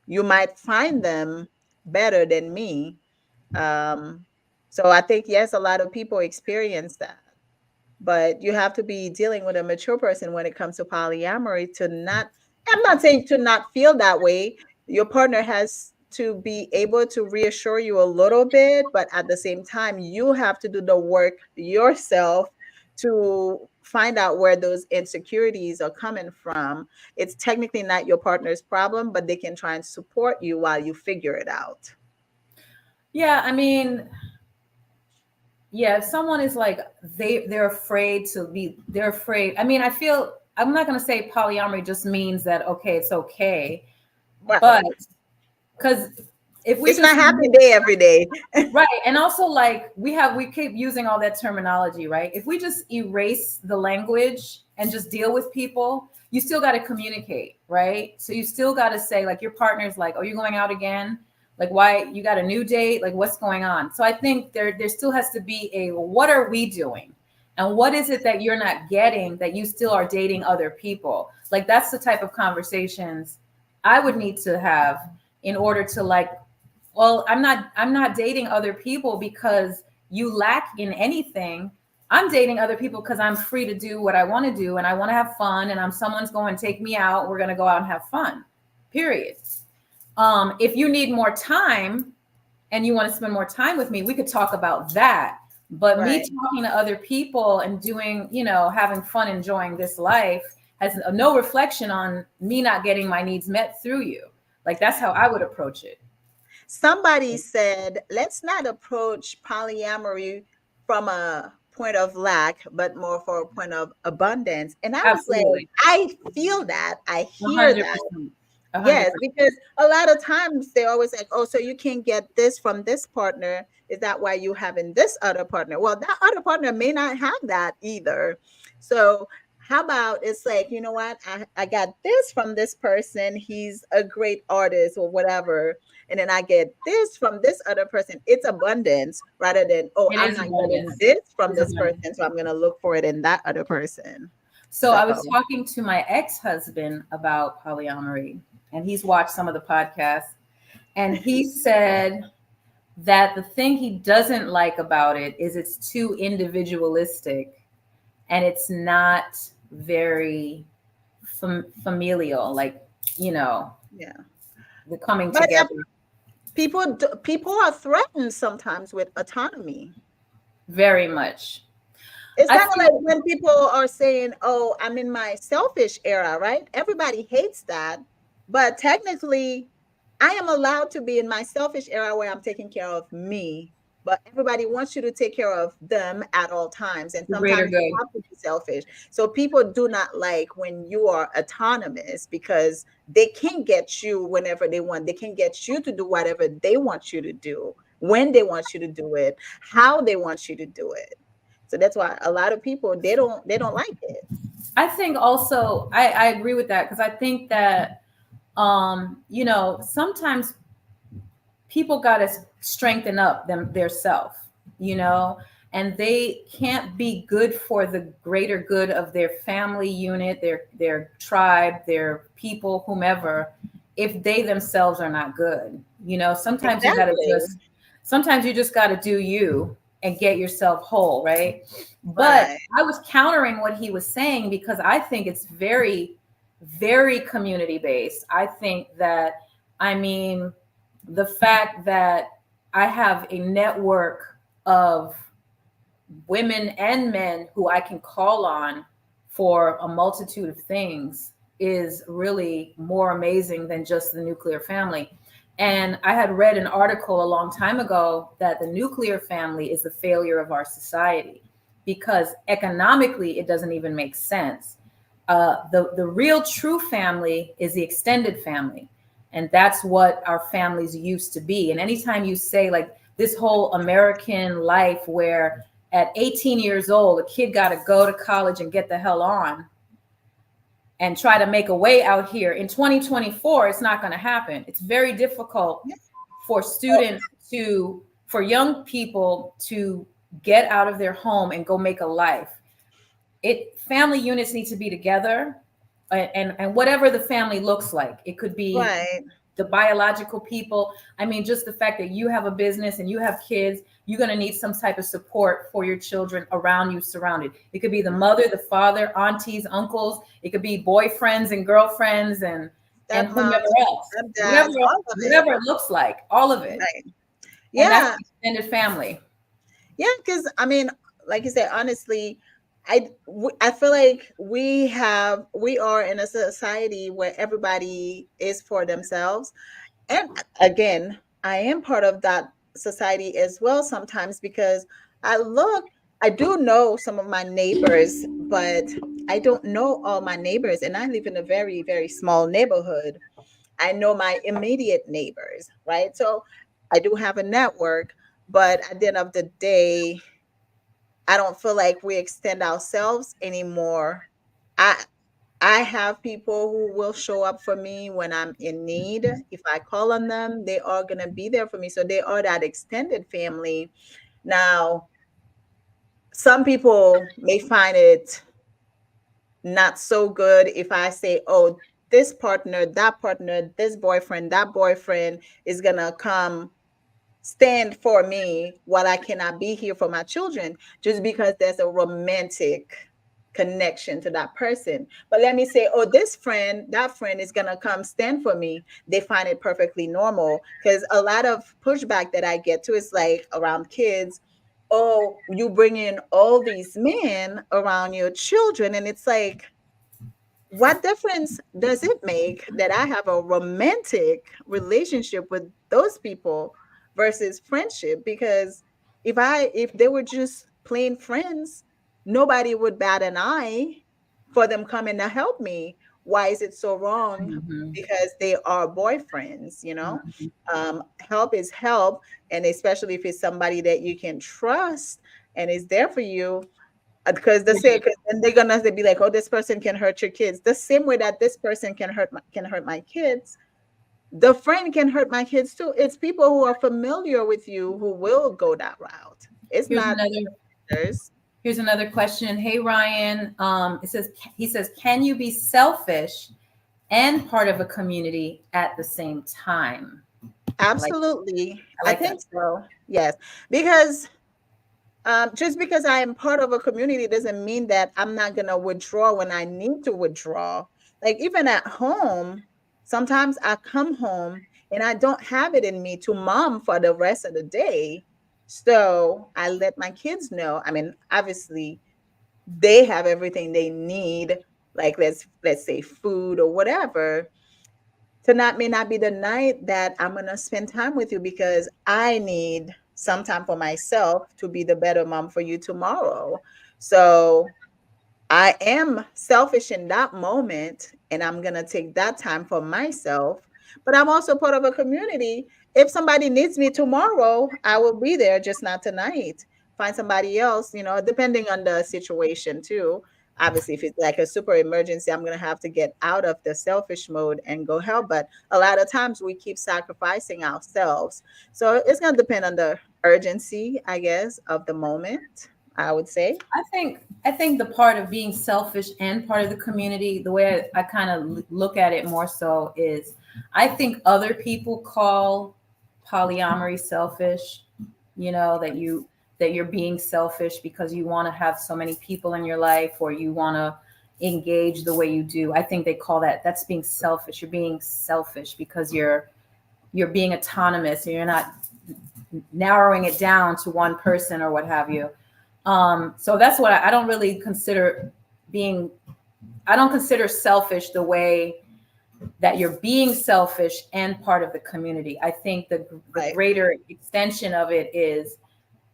you might find them better than me. Um, so I think, yes, a lot of people experience that, but you have to be dealing with a mature person when it comes to polyamory to not, I'm not saying to not feel that way. Your partner has to be able to reassure you a little bit, but at the same time, you have to do the work yourself to find out where those insecurities are coming from. It's technically not your partner's problem, but they can try and support you while you figure it out. Yeah, I mean, yeah, if someone is like they're afraid to be, they're afraid. I mean, I feel I'm not gonna say polyamory just means that okay, it's okay, but Right. because if we It's not just happy day every day. right, and also like we keep using all that terminology, right? If we just erase the language and just deal with people, you still got to communicate, right? So you still got to say like your partner's like, oh, you're going out again? Like why you got a new date? Like what's going on? So I think there still has to be a what are we doing? And what is it that you're not getting that you still are dating other people? Like that's the type of conversations I would need to have in order to like, well, I'm not dating other people because you lack in anything. I'm dating other people because I'm free to do what I want to do and I want to have fun and I'm someone's going to take me out, we're going to go out and have fun. Period. If you need more time and you want to spend more time with me, we could talk about that. But me Right. talking to other people and doing, having fun, enjoying this life has no reflection on me not getting my needs met through you. Like that's how I would approach it. Somebody said, let's not approach polyamory from a point of lack, but more for a point of abundance. And I was like, Absolutely. I feel that. I hear that. 100%. A hundred Yes, percent. because a lot of times they always like, oh, so you can't get this from this partner. Is that why you having this other partner? Well, that other partner may not have that either. So how about it's like, you know what? I got this from this person. He's a great artist or whatever. And then I get this from this other person. It's abundance rather than, oh, It I'm is not getting abundance. this It from is this abundance. person. So I'm gonna look for it in that other person. So So I was talking to my ex-husband about polyamory, and he's watched some of the podcasts, and he said that the thing he doesn't like about it is it's too individualistic and it's not very familial, like, you know, yeah. the coming But together. people are threatened sometimes with autonomy. Very much. It's I kind of like feel when people are saying, "Oh, I'm in my selfish era," right? Everybody hates that, but technically, I am allowed to be in my selfish era where I'm taking care of me. But everybody wants you to take care of them at all times, and the greater sometimes you good. have to be selfish. So people do not like when you are autonomous because they can get you whenever they want. They can get you to do whatever they want you to do, when they want you to do it, how they want you to do it. So that's why a lot of people they don't like it. I think also I agree with that because I think that you know, sometimes people got to strengthen up their self, you know, and they can't be good for the greater good of their family unit, their tribe, their people, whomever, if they themselves are not good. You know, Exactly. sometimes you just got to do you and get yourself whole, right? But Right. I was countering what he was saying because I think it's very community based. I think that, I mean, the fact that I have a network of women and men who I can call on for a multitude of things is really more amazing than just the nuclear family. And I had read an article a long time ago that the nuclear family is the failure of our society because economically it doesn't even make sense. The real true family is the extended family, and that's what our families used to be. And anytime you say like this whole American life where at 18 years old a kid got to go to college and get the hell on and try to make a way out here in 2024, it's not going to happen. It's very difficult Yeah. for students to for young people to get out of their home and go make a life. It family units need to be together, and whatever the family looks like, it could be Right. the biological people. I mean, just the fact that you have a business and you have kids, you're going to need some type of support for your children around you, surrounded. It could be the mother, the father, aunties, uncles. It could be boyfriends and girlfriends and whomever Stepmoms, else, whatever stepdads, all of it. whatever it looks like, all of it. Right. And that's Yeah. the extended family. Yeah, because I mean, like you said, honestly, I feel like we are in a society where everybody is for themselves. And again, I am part of that society as well sometimes because I do know some of my neighbors, but I don't know all my neighbors. And I live in a very, very small neighborhood. I know my immediate neighbors, right? So I do have a network, but at the end of the day, I don't feel like we extend ourselves anymore. I I have people who will show up for me when I'm in need. If I call on them, they are going to be there for me. So they are that extended family. Now, some people may find it not so good if I say, oh, this partner, this boyfriend, that boyfriend is going to come stand for me while I cannot be here for my children just because there's a romantic connection to that person. But let me say, oh, this friend, that friend is going to come stand for me. They find it perfectly normal because a lot of pushback that I get to is like around kids. Oh, you bring in all these men around your children. And it's like, what difference does it make that I have a romantic relationship with those people versus friendship? Because if they were just plain friends, nobody would bat an eye for them coming to help me. Why is it so wrong? Mhm. Because they are boyfriends, Mhm. help is help, and especially if it's somebody that you can trust and is there for you, because the same, Right. because then they're gonna be like, oh, this person can hurt your kids the same way that this person can hurt my kids. The friend can hurt my kids too. It's people who are familiar with you who will go that route. It's Here's not another others. here's another question. Hey Ryan, he says, can you be selfish and part of a community at the same time? I like Absolutely, I I like that. think so. Yes, because just because I am part of a community doesn't mean that I'm not going to withdraw when I need to withdraw. Like even at home, sometimes I come home and I don't have it in me to mom for the rest of the day. So I let my kids know. I mean, obviously, they have everything they need, like let's say food or whatever. Tonight may not be the night that I'm going to spend time with you because I need some time for myself to be the better mom for you tomorrow. So I am selfish in that moment and I'm going to take that time for myself. But I'm also part of a community. If somebody needs me tomorrow, I will be there, just not tonight. Find somebody else, depending on the situation too. Obviously, if it's like a super emergency, I'm going to have to get out of the selfish mode and go help. But a lot of times we keep sacrificing ourselves. So it's going to depend on the urgency, I guess, of the moment, I would say. I think the part of being selfish and part of the community, the way I kind of look at it more so is, I think other people call polyamory selfish. That you're being selfish because you want to have so many people in your life, or you want to engage the way you do. I think they call that's being selfish. You're being selfish because you're being autonomous and you're not narrowing it down to one person or what have you. So that's what I don't really consider being. I don't consider selfish the way that you're being selfish and part of the community. I think the Right. greater extension of it is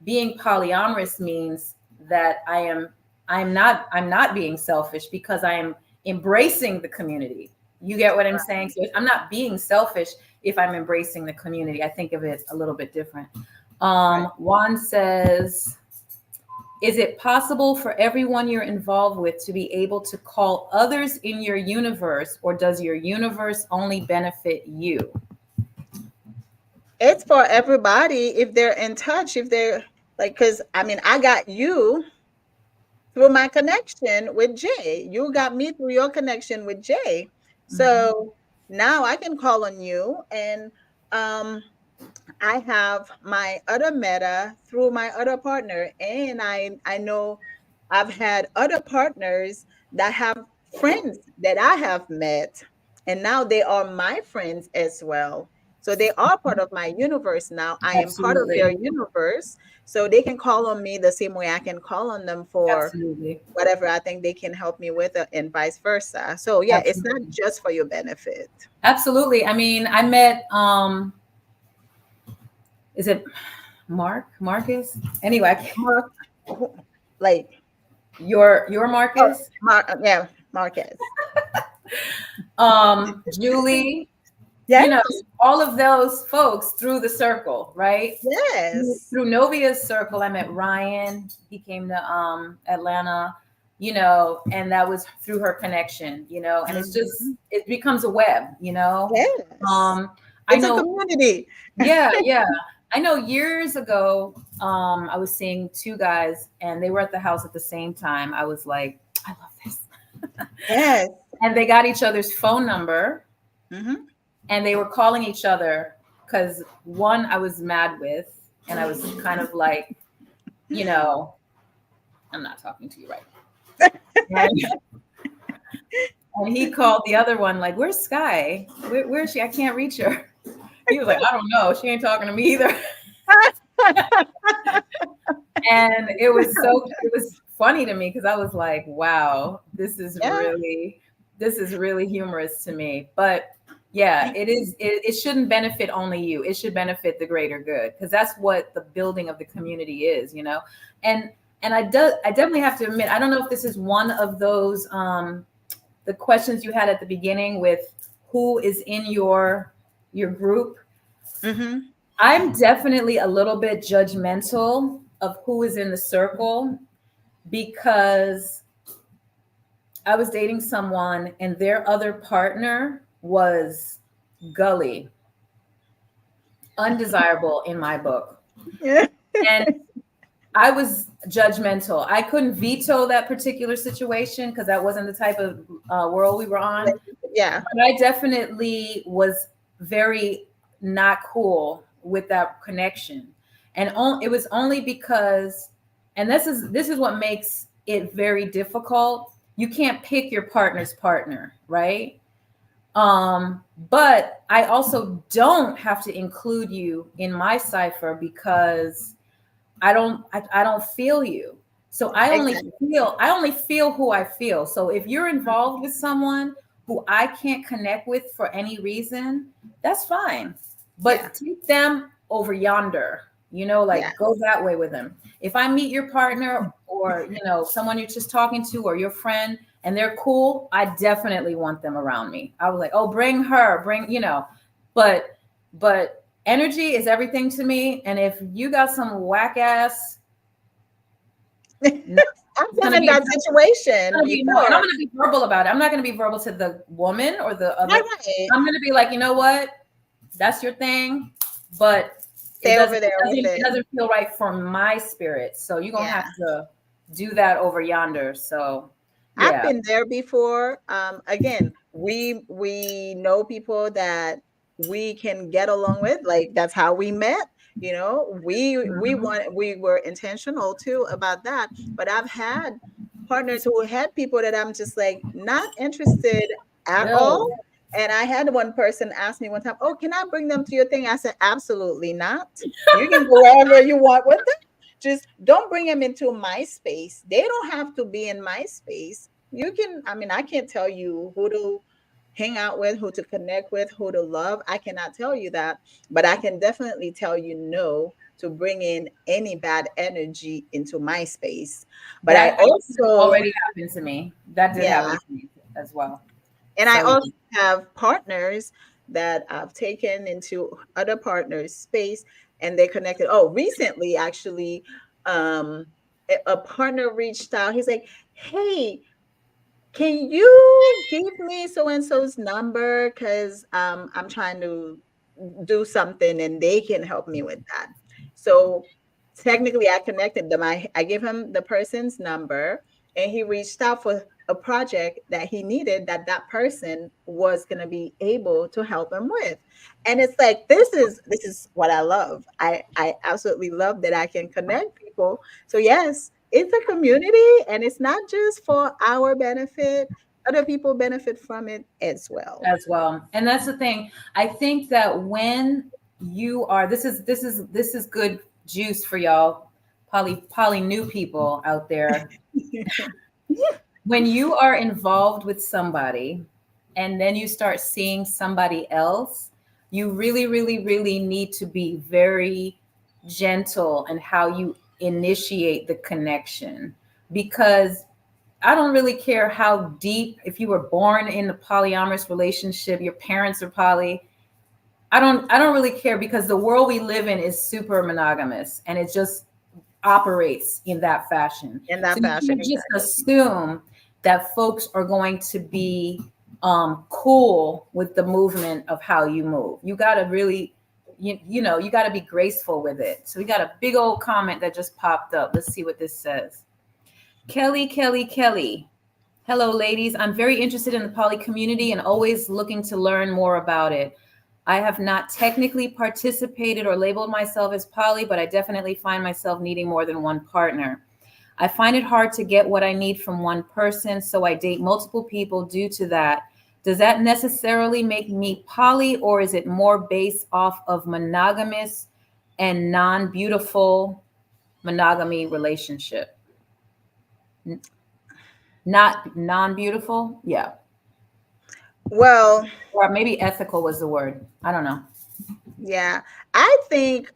being polyamorous means that I'm not being selfish because I am embracing the community. You get what I'm saying? So I'm not being selfish if I'm embracing the community. I think of it a little bit different. Right. Juan says, is it possible for everyone you're involved with to be able to call others in your universe, or does your universe only benefit you? It's for everybody if they're in touch, if they're like, because I mean, I got you through my connection with Jay. You got me through your connection with Jay. Mhm. So now I can call on you, and um I have my other meta through my other partner, and I know I've had other partners that have friends that I have met, and now they are my friends as well. So they are part of my universe now. I am part of their Absolutely. universe, so they can call on me the same way I can call on them for Absolutely. whatever I think they can help me with, and vice versa. So yeah, it's not Absolutely. just for your benefit. Absolutely. I mean, I met is it Marcus? Anyway, Mark, like, your oh, Marcus, Yeah, Marquez. Julie, Yes, all of those folks through the circle, right? yes. Through Novia's circle, I met Ryan. He came to Atlanta, and that was through her connection, and Mhm. it becomes a web. Yes. I It's a know, community. yeah, yeah. I know years ago, I was seeing two guys and they were at the house at the same time. I was like, I love this. Yes. And they got each other's phone number Mhm. and they were calling each other because one I was mad with, and I was kind of like, you know, I'm not talking to you right. And he called the other one, like, where's Sky? Where is she? I can't reach her. He was like, I don't know. She ain't talking to me either. And it was funny to me because I was like, wow, this is Yeah. really This is really humorous to me, but yeah, it is. It shouldn't benefit only you. It should benefit the greater good, because that's what the building of the community is, you know. And I definitely have to admit, I don't know if this is one of those the questions you had at the beginning with who is in your group. Mm-hmm. I'm definitely a little bit judgmental of who is in the circle, because I was dating someone and their other partner was gully, undesirable in my book. Yeah. And I was judgmental. I couldn't veto that particular situation because that wasn't the type of world we were on. Yeah. But I definitely was very not cool with that connection. And it was only because, and this is what makes it very difficult. You can't pick your partner's partner, right? But I also don't have to include you in my cipher because I don't feel you. So Exactly. I only feel who I feel. So if you're involved with someone who I can't connect with for any reason, that's fine. Yeah. But take them over yonder, you know, Yeah. like go that way with them. If I meet your partner or, you know, someone you're just talking to or your friend and they're cool, I definitely want them around me. I was like, oh, bring her, bring, you know, but energy is everything to me. And if you got some whack ass, no, I've it's been gonna in be, that situation no, and I'm before. gonna be verbal about it. I'm not gonna be verbal to the woman or the Right, other. right. I'm gonna be like, you know what, that's your thing, but Stay over there with it it. doesn't feel right for my spirit. So you're gonna Yeah. have to do that over yonder. So I've yeah, been there before. Again, we know people that we can get along with. Like that's how we met. You know, Mhm. we were intentional too about that. But I've had partners who had people that I'm just like not interested at all. no, And I had one person ask me one time, "Oh, can I bring them to your thing?" I said, "Absolutely not. You can go wherever you want with them. Just don't bring them into my space. They don't have to be in my space. You can, I mean, I can't tell you who to hang out with, who to connect with, who to love. I cannot tell you that, but I can definitely tell you no to bring in any bad energy into my space. But I that actually also, already happened to me. That did yeah, happen to me as well. and I So also yeah. have partners that I've taken into other partners' space and they connected. Oh, recently, actually, um, a partner reached out. He's like, "Hey, can you give me so and so's number? Because I'm trying to do something and they can help me with that." So technically, I connected them. I gave him the person's number and he reached out for a project that he needed that that person was going to be able to help him with. And it's like this is what I love. I absolutely love that I can connect people. So yes, it's a community and it's not just for our benefit. Other people benefit from it as well. As well. And that's the thing. I think that when you are, this is good juice for y'all poly new people out there. When you are involved with somebody and then you start seeing somebody else, you really, really, really need to be very gentle in how you initiate the connection, because I don't really care how deep, if you were born in a polyamorous relationship, your parents are poly. I don't really care, because the world we live in is super monogamous and it just operates in that fashion. In So that you fashion, can't just exactly. assume that folks are going to be cool with the movement of how you move. You got to really, you know, you got to be graceful with it. So we got a big old comment that just popped up. Let's see what this says. Kelly. Hello, ladies. I'm very interested in the poly community and always looking to learn more about it. I have not technically participated or labeled myself as poly, but I definitely find myself needing more than one partner. I find it hard to get what I need from one person, so I date multiple people due to that. Does that necessarily make me poly, or is it more based off of monogamous and non-beautiful monogamy relationship? Not non-beautiful? Yeah. Well, Or maybe ethical was the word. I don't know. yeah, I think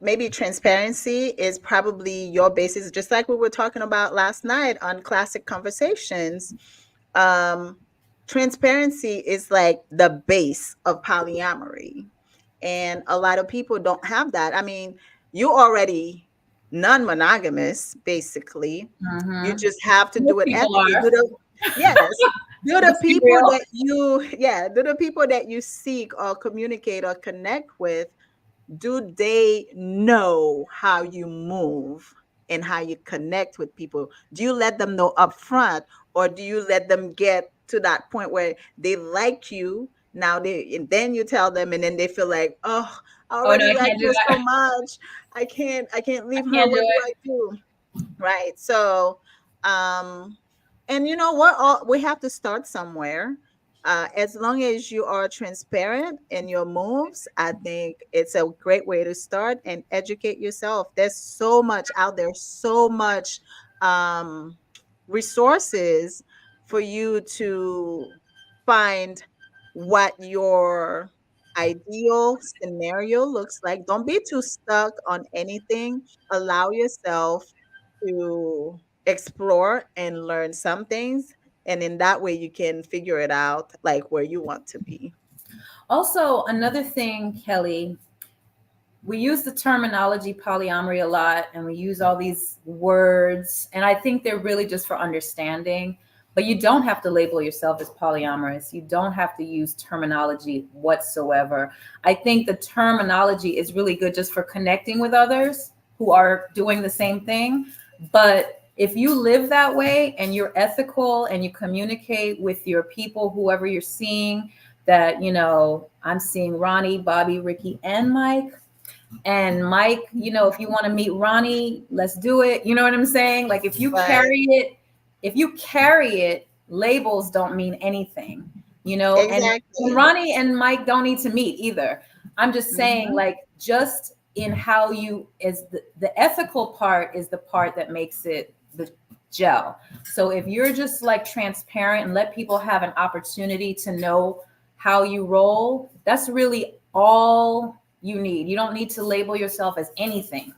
maybe transparency is probably your basis, just like we were talking about last night on Classic Conversations. Um, Transparency is like the base of polyamory, and a lot of people don't have that. I mean, you already non-monogamous, basically. You Mm-hmm. just have to do Most it people ethically. are. Yes, do the Let's be people real. that you, yeah, do the people that you seek or communicate or connect with, do they know how you move and how you connect with people? Do you let them know up front, or do you let them get to that point where they like you? Now they, and then you tell them, and then they feel like, oh, I Oh no, already I like can't do her so that. much. I can't I leave her. can't do What do it. I do? Right. So, um, and we're all, we have to start somewhere. As long as you are transparent in your moves, I think it's a great way to start and educate yourself. There's so much out there, so much um, resources for you to find what your ideal scenario looks like. Don't be too stuck on anything. Allow yourself to explore and learn some things, and in that way you can figure it out like where you want to be. Also, another thing, Kelly, we use the terminology polyamory a lot and we use all these words, and I think they're really just for understanding. But you don't have to label yourself as polyamorous. You don't have to use terminology whatsoever. I think the terminology is really good just for connecting with others who are doing the same thing. But if you live that way and you're ethical and you communicate with your people, whoever you're seeing, that, I'm seeing Ronnie, Bobby, Ricky, and Mike. And Mike, if you want to meet Ronnie, let's do it. You know what I'm saying? Like Right. if you carry it, labels don't mean anything, and Exactly. Ronnie and Mike don't need to meet either. I'm just saying, Hmm. like, just in how you is the ethical part is the part that makes it the gel. So if you're just like transparent and let people have an opportunity to know how you roll, that's really all you need. You don't need to label yourself as anything.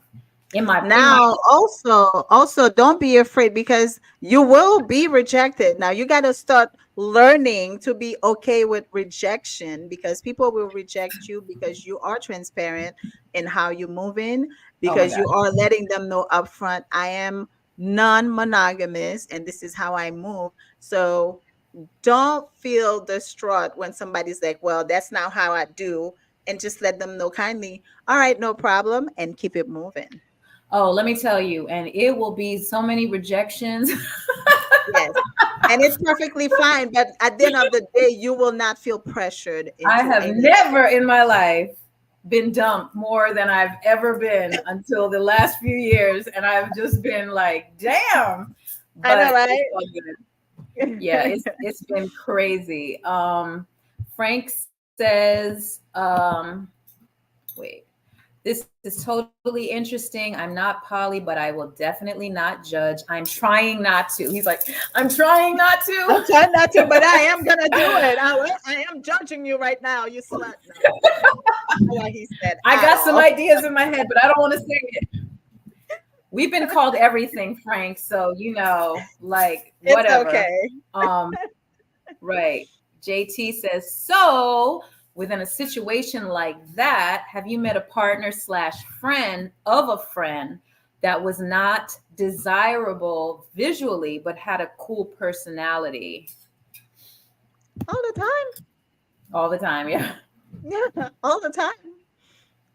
In my Now, also don't be afraid, because you will be rejected. Now you got to start learning to be okay with rejection, because people will reject you because you are transparent in how you move in, Oh my because you gosh. are letting them know upfront, I am non-monogamous and this is how I move. So don't feel distraught when somebody's like, well, that's not how I do, and just let them know kindly, all right, no problem, and keep it moving. Oh, let me tell you, and it will be so many rejections. Yes. And it's perfectly fine. But at the end of the day, you will not feel pressured I into have anything. never in my life been dumped more than I've ever been until the last few years. And I've just been like, damn. I know, But it's right? all good. Yeah, it's been crazy. Frank says, wait, this is totally interesting. I'm not poly, but I will definitely not judge. I'm trying not to. He's like, I'm trying not to. I'm trying not to, but I am gonna do it. I am judging you right now, you slut. No, that's not what he said I at got some all. ideas in my head, but I don't want to say it. We've been called everything, Frank. So, like, It's whatever. okay. Um, right. JT says, so within a situation like that, have you met a partner slash friend of a friend that was not desirable visually, but had a cool personality All the time. all the time? Yeah. Yeah, all the time.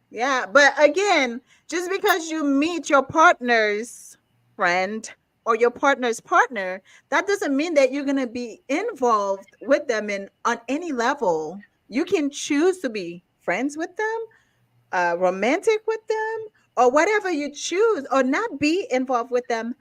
Yeah, but again, just because you meet your partner's friend or your partner's partner, that doesn't mean that you're going to be involved with them in on any level. You can choose to be friends with them, romantic with them, or whatever you choose, or not be involved with them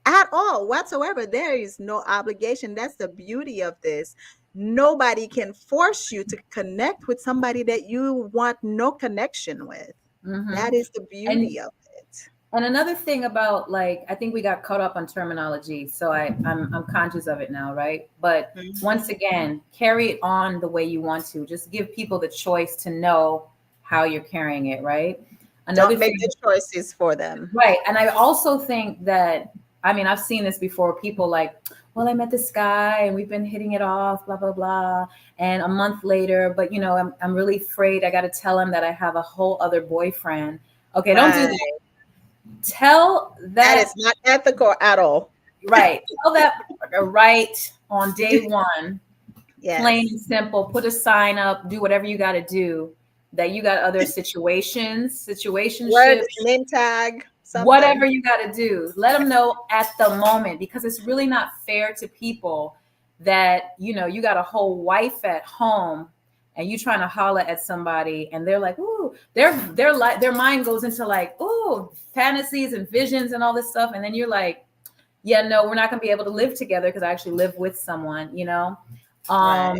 at all whatsoever. There is no obligation. That's the beauty of this. Nobody can force you to connect with somebody that you want no connection with. That Hmm. is the And beauty of it. And another thing about, like, I think we got caught up on terminology, so I'm conscious of it now, right? But once Mhm. again, carry it on the way you want to. Just give people the choice to know how you're carrying it, right? Another Don't make thing, the choices for them. right? And I also think that, I mean, I've seen this before. People like, well, I met this guy and we've been hitting it off, blah blah blah. And a month later, but I'm really afraid. I got to tell him that I have a whole other boyfriend. Okay, don't do Right. that. Tell That that, is not ethical at all. right. Tell that right on day one, plain Yes. and simple. Put a sign up, do whatever you got to do, that you got other situations, Word, situationships, name tag, whatever something. you got to do. Let them know at the moment, because it's really not fair to people that, you got a whole wife at home and you trying to holler at somebody and they're like, ooh, their mind goes into like, ooh, fantasies and visions and all this stuff. And then you're like, yeah, no, we're not going to be able to live together because I actually live with someone. Um, Right.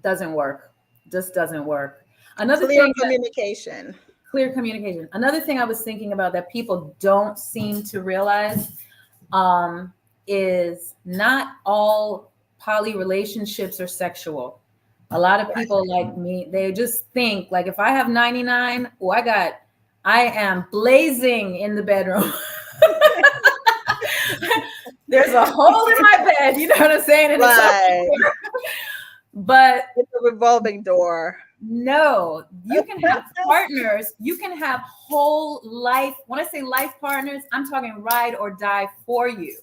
doesn't work. Just doesn't work. Another Clear thing that communication. clear communication. Another thing I was thinking about that people don't seem to realize, um, is not all poly relationships are sexual. A lot of Right. people like me, they just think like, if I have 99, oh, I am blazing in the bedroom. There's a hole in my bed, you know what I'm saying? And it's up Right. there. But It's a revolving door. no, you can have partners, you can have whole life. When I say life partners, I'm talking ride or die for you,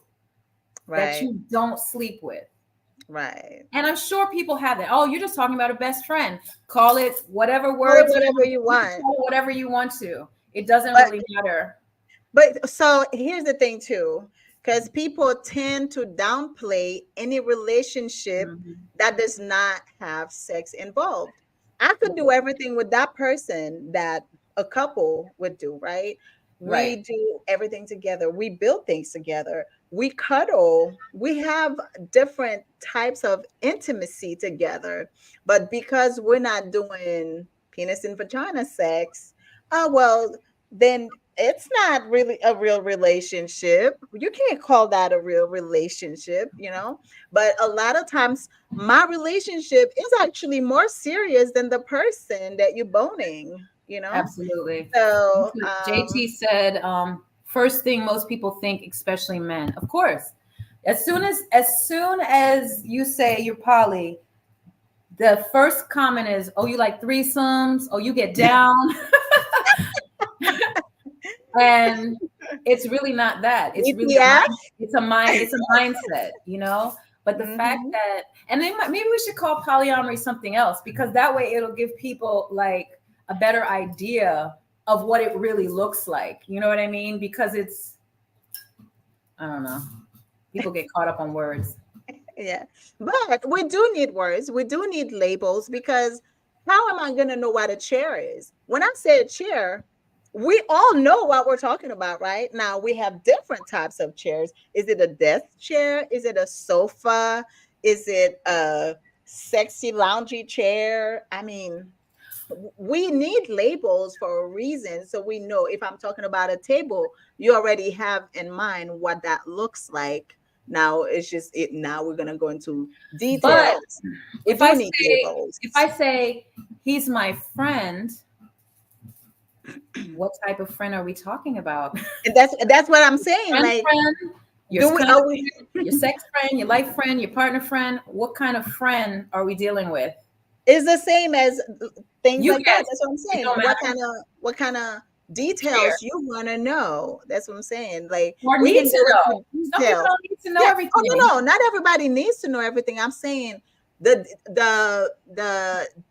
that Right. you don't sleep with. Right. And I'm sure people have that. Oh, you're just talking about a best friend. Call it whatever Call it words you whatever want. you You can want. call it whatever you want to. It doesn't But really matter. so here's the thing too, because people tend to downplay any relationship Mhm. that does not have sex involved. I could do everything with that person that a couple would do, right? We Right. do everything together. We build things together. We cuddle. We have different types of intimacy together. But because we're not doing penis and vagina sex, well, then it's not really a real relationship. You can't call that a real relationship, you know? But a lot of times, my relationship is actually more serious than the person that you're boning, you know? Absolutely. So, JT said, first thing most people think, especially men. Of course. As soon as you say you're poly, the first comment is, oh, you like threesomes, oh, you get down. And it's really not that. It's really a ETF. it's a mindset. But the fact Hmm. that, and then maybe we should call polyamory something else, because that way it'll give people like a better idea of what it really looks like. You know what I mean? Because I don't know. People get caught up on words. Yeah. But we do need words. We do need labels because how am I going to know what a chair is? When I say a chair, we all know what we're talking about, right? Now we have different types of chairs. Is it a desk chair? Is it a sofa? Is it a sexy loungy chair? I mean, we need labels for a reason. So we know if I'm talking about a table, you already have in mind what that looks like. Now it's just it. Now we're gonna go into But details. We if do I need say labels. if I say he's my friend, what type of friend are we talking about? And that's what I'm saying. Friend, Like, friend, your do we kind of are we friend, your sex friend, your life friend, your partner friend. What kind of friend are we dealing with? is the same as things You like that. guess. That's what I'm It saying. don't matter. What kind of Share. details you want to know? That's what I'm saying. Like Or we need can to go know. into Some people details. don't need to know Yeah. Oh everything. no, no, not everybody needs to know everything. I'm saying the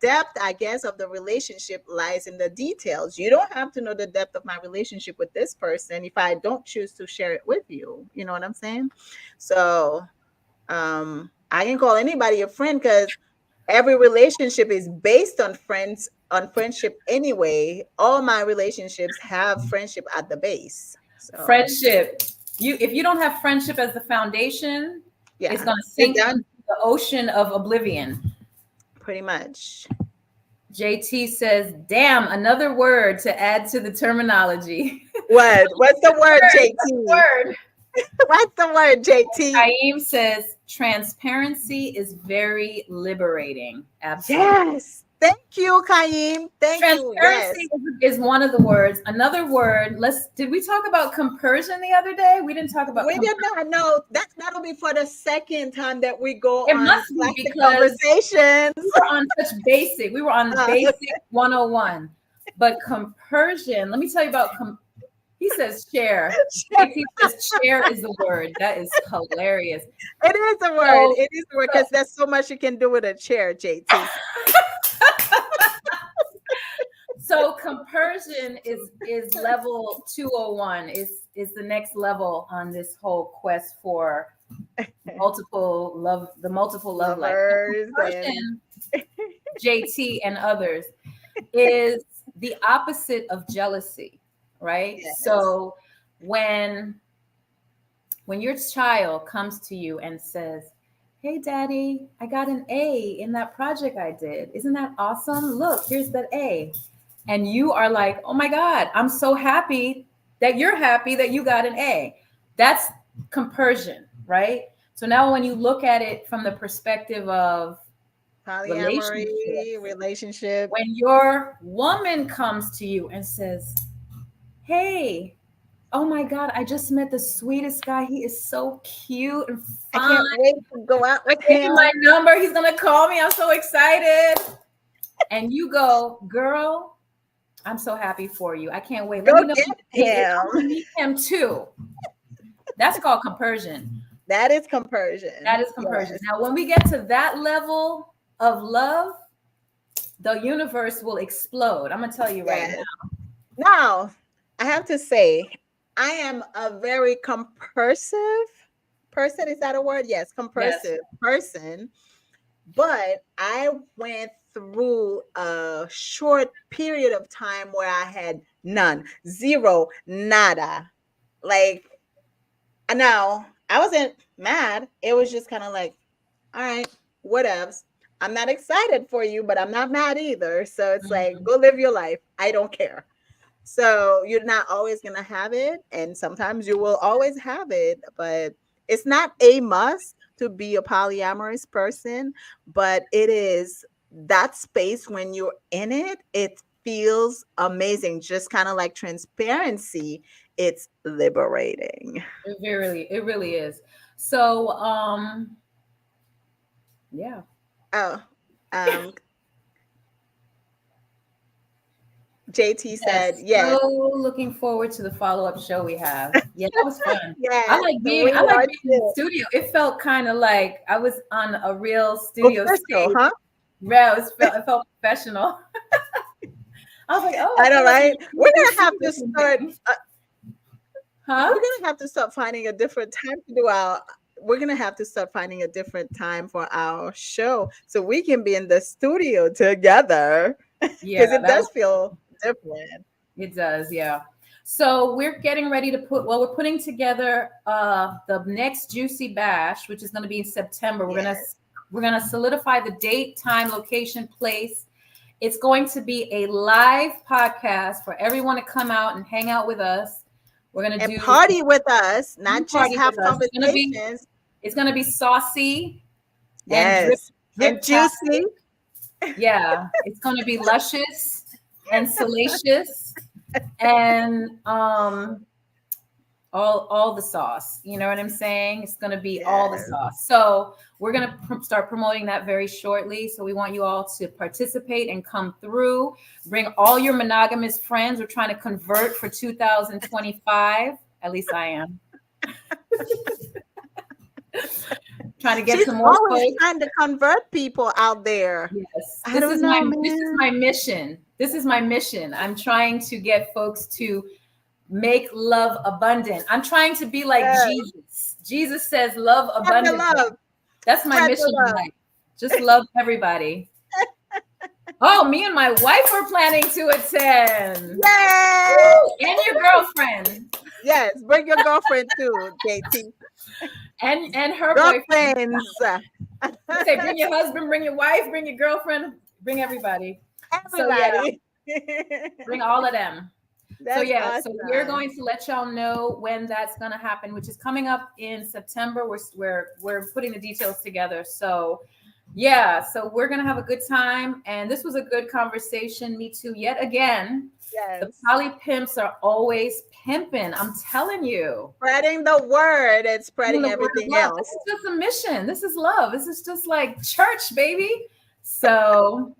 depth, I guess, of the relationship lies in the details. You don't have to know the depth of my relationship with this person if I don't choose to share it with you. You know what I'm saying? So I can call anybody a friend because every relationship is based on friendship anyway. All my relationships have friendship at the base. So Friendship. If you don't have friendship as the foundation, it's yeah, gonna you're sink done into the ocean of oblivion. pretty much. JT says, damn, another word to add to the terminology. What? What's the word, JT? Word. What's the word, JT? Kaim says transparency is very liberating. Absolutely. Yes. Thank you, Kaim. Thank you. Yes. Transparency is one of the words. Another word. Did we talk about compersion the other day? We didn't talk about. We did not know that'll be for the second time that we go It on must be classic because conversations. we were on such basic. We were on basic 101. But compersion. Let me tell you about. He says share. He says share is the word. That is hilarious. It is a word. So- It is a word because there's so much you can do with a chair, JT. So compersion is level 201. Is the next level on this whole quest for multiple love life. Lovers Compersion, JT and others, is the opposite of jealousy, right? Yes. So when your child comes to you and says, "Hey, Daddy, I got an A in that project I did. Isn't that awesome? Look, here's that A." And you are like, "Oh my God, I'm so happy that you're happy that you got an A." That's compersion, right? So now when you look at it from the perspective of polyamory, relationship. when your woman comes to you and says, "Hey, oh my God, I just met the sweetest guy. He is so cute and fun. I can't wait to go out with Give him. me my number. He's going to call me. I'm so excited." And you go, "Girl, I'm so happy for you. I can't wait. Let Go me know get I him. wanna meet him too." That's called compersion. That is compersion. That is compersion. Yes. Now, when we get to that level of love, the universe will explode. I'm going to tell you right Yes. now. Now, I have to say, I am a very compersive person. Is that a word? Yes, compersive person. But I went through a short period of time where I had none, zero, nada. Like, now I wasn't mad. It was just kind of like, all right, whatevs. I'm not excited for you, but I'm not mad either. So it's like, go live your life. I don't care. So you're not always going to have it. And sometimes you will always have it, but it's not a must to be a polyamorous person, but it is that space when you're in it, it feels amazing. Just kind of like transparency. It's liberating. It really is. So, yeah. Oh, JT said, yes. So looking forward to the follow-up show we have. Yeah, that was fun. Yes, I like being in the studio. It felt kind of like I was on a real studio official, stage. huh? Yeah, it felt professional. I was like, oh, I know, right? We're gonna have to start. Huh? We're gonna have to start finding a different time to do our. We're gonna have to start finding a different time for our show so we can be in the studio together. Yeah, because it does feel different. It does, yeah. So we're getting ready to we're putting together the next Juicy Bash, which is going to be in September. We're gonna solidify the date, time, location, place. It's going to be a live podcast for everyone to come out and hang out with us. We're gonna do party with us, not just have conversations. It's gonna be saucy, yes, and juicy. Yeah, it's gonna be luscious and salacious and all the sauce. You know what I'm saying? It's gonna be all the sauce. So we're gonna start promoting that very shortly. So we want you all to participate and come through. Bring all your monogamous friends. We're trying to convert for 2025. At least I am. Trying to get some more folks. Trying to convert people out there. Yes, this is my mission. This is my mission. I'm trying to get folks to make love abundant. I'm trying to be like Jesus. Jesus says love abundant. That's my mission in life. Just love everybody. Oh, me and my wife are planning to attend. Yay! And your girlfriend. Yes, bring your girlfriend too, JT. And her girlfriends. Say, bring your husband, bring your wife, bring your girlfriend, bring everybody. Everybody. So, yeah, bring all of them. So That's yeah, so we're awesome. going to let y'all know when that's going to happen, which is coming up in September. We're putting the details together. So yeah, so we're going to have a good time, and this was a good conversation. Me too. Yet again, the Yes. poly pimps are always pimping. I'm telling you. Spreading the word and Spreading spreading the word of everything love. This else. is just a mission. This is love. This is just like church, baby. So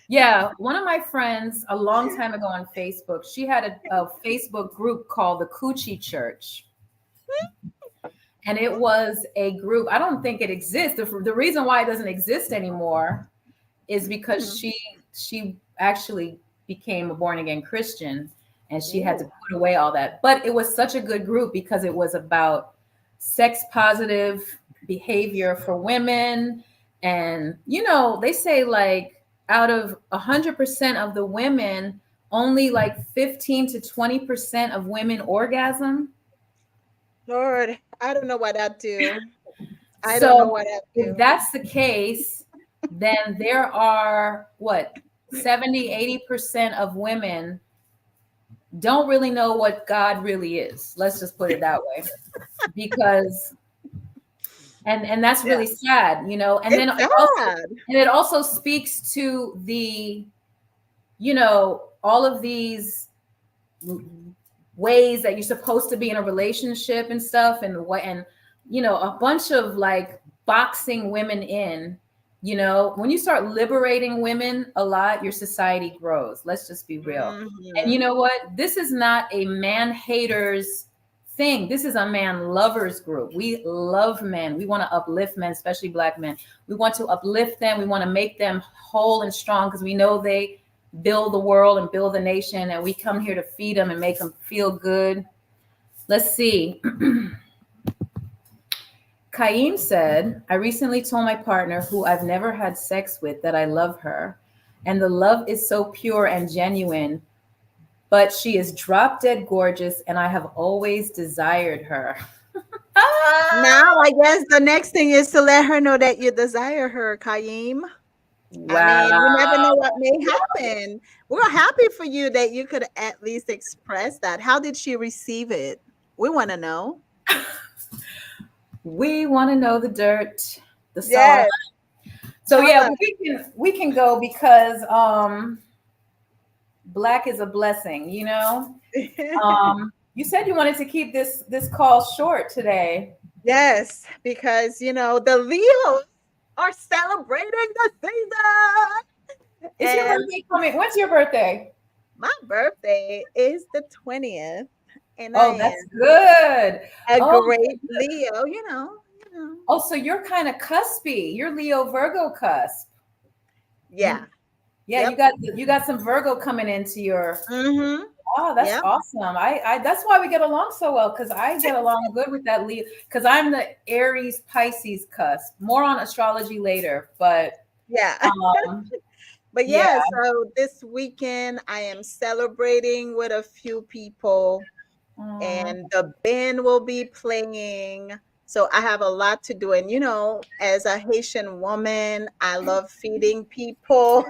yeah, one of my friends a long time ago on Facebook, she had a Facebook group called the Coochie Church. And it was a group, I don't think it exists. The reason why it doesn't exist anymore is because Mhm. she actually became a born again Christian and she had to Ooh. put away all that. But it was such a good group because it was about sex positive behavior for women. And they say like out of 100% of the women, only like 15 to 20% of women orgasm. Lord, I don't know what I'd do. I don't know So what I'd if do. that's the case, then there are what 70-80% of women don't really know what God really is. Let's just put it that way. Because and that's Yeah. really sad, and then It's sad. it also speaks to the all of these ways that you're supposed to be in a relationship and stuff, and what, and a bunch of like boxing women in. When you start liberating women a lot, your society grows. Let's just be real. And you Mhm. know what, this is not a man haters thing. This is a man lovers group. We love men. We want to uplift men, especially black men. We want to uplift them. We want to make them whole and strong because we know they build the world and build the nation, and we come here to feed them and make them feel good. Let's see. Kaim said, I recently told my partner, who I've never had sex with, that I love her. And the love is so pure and genuine, but she is drop dead gorgeous, and I have always desired her. Now, I guess the next thing is to let her know that you desire her, Kaim. I Wow. mean, you never know what may happen. We're happy for you that you could at least express that. How did she receive it? We want to know. We want to know the dirt, the salt. Yes, So tell yeah, us. we can go because black is a blessing, you said you wanted to keep this call short today. Yes, because the Leos are celebrating the season. Is your And birthday coming? When's your birthday? my birthday is the 20th, and I Oh, that's am good. a Oh, great Leo, you know. oh, so you're kind of cuspy. You're Leo Virgo cusp. Yeah. You, yeah, you Yep. got you got some Virgo coming into your. Mm-hmm. Oh, that's Yep. awesome. I that's why we get along so well, because I get along good with that Leo, because I'm the Aries Pisces cusp. More on astrology later, but Yeah. um, But yeah. yeah, so this weekend I am celebrating with a few people, Mm, and the band will be playing. So I have a lot to do. And as a Haitian woman, I love feeding people.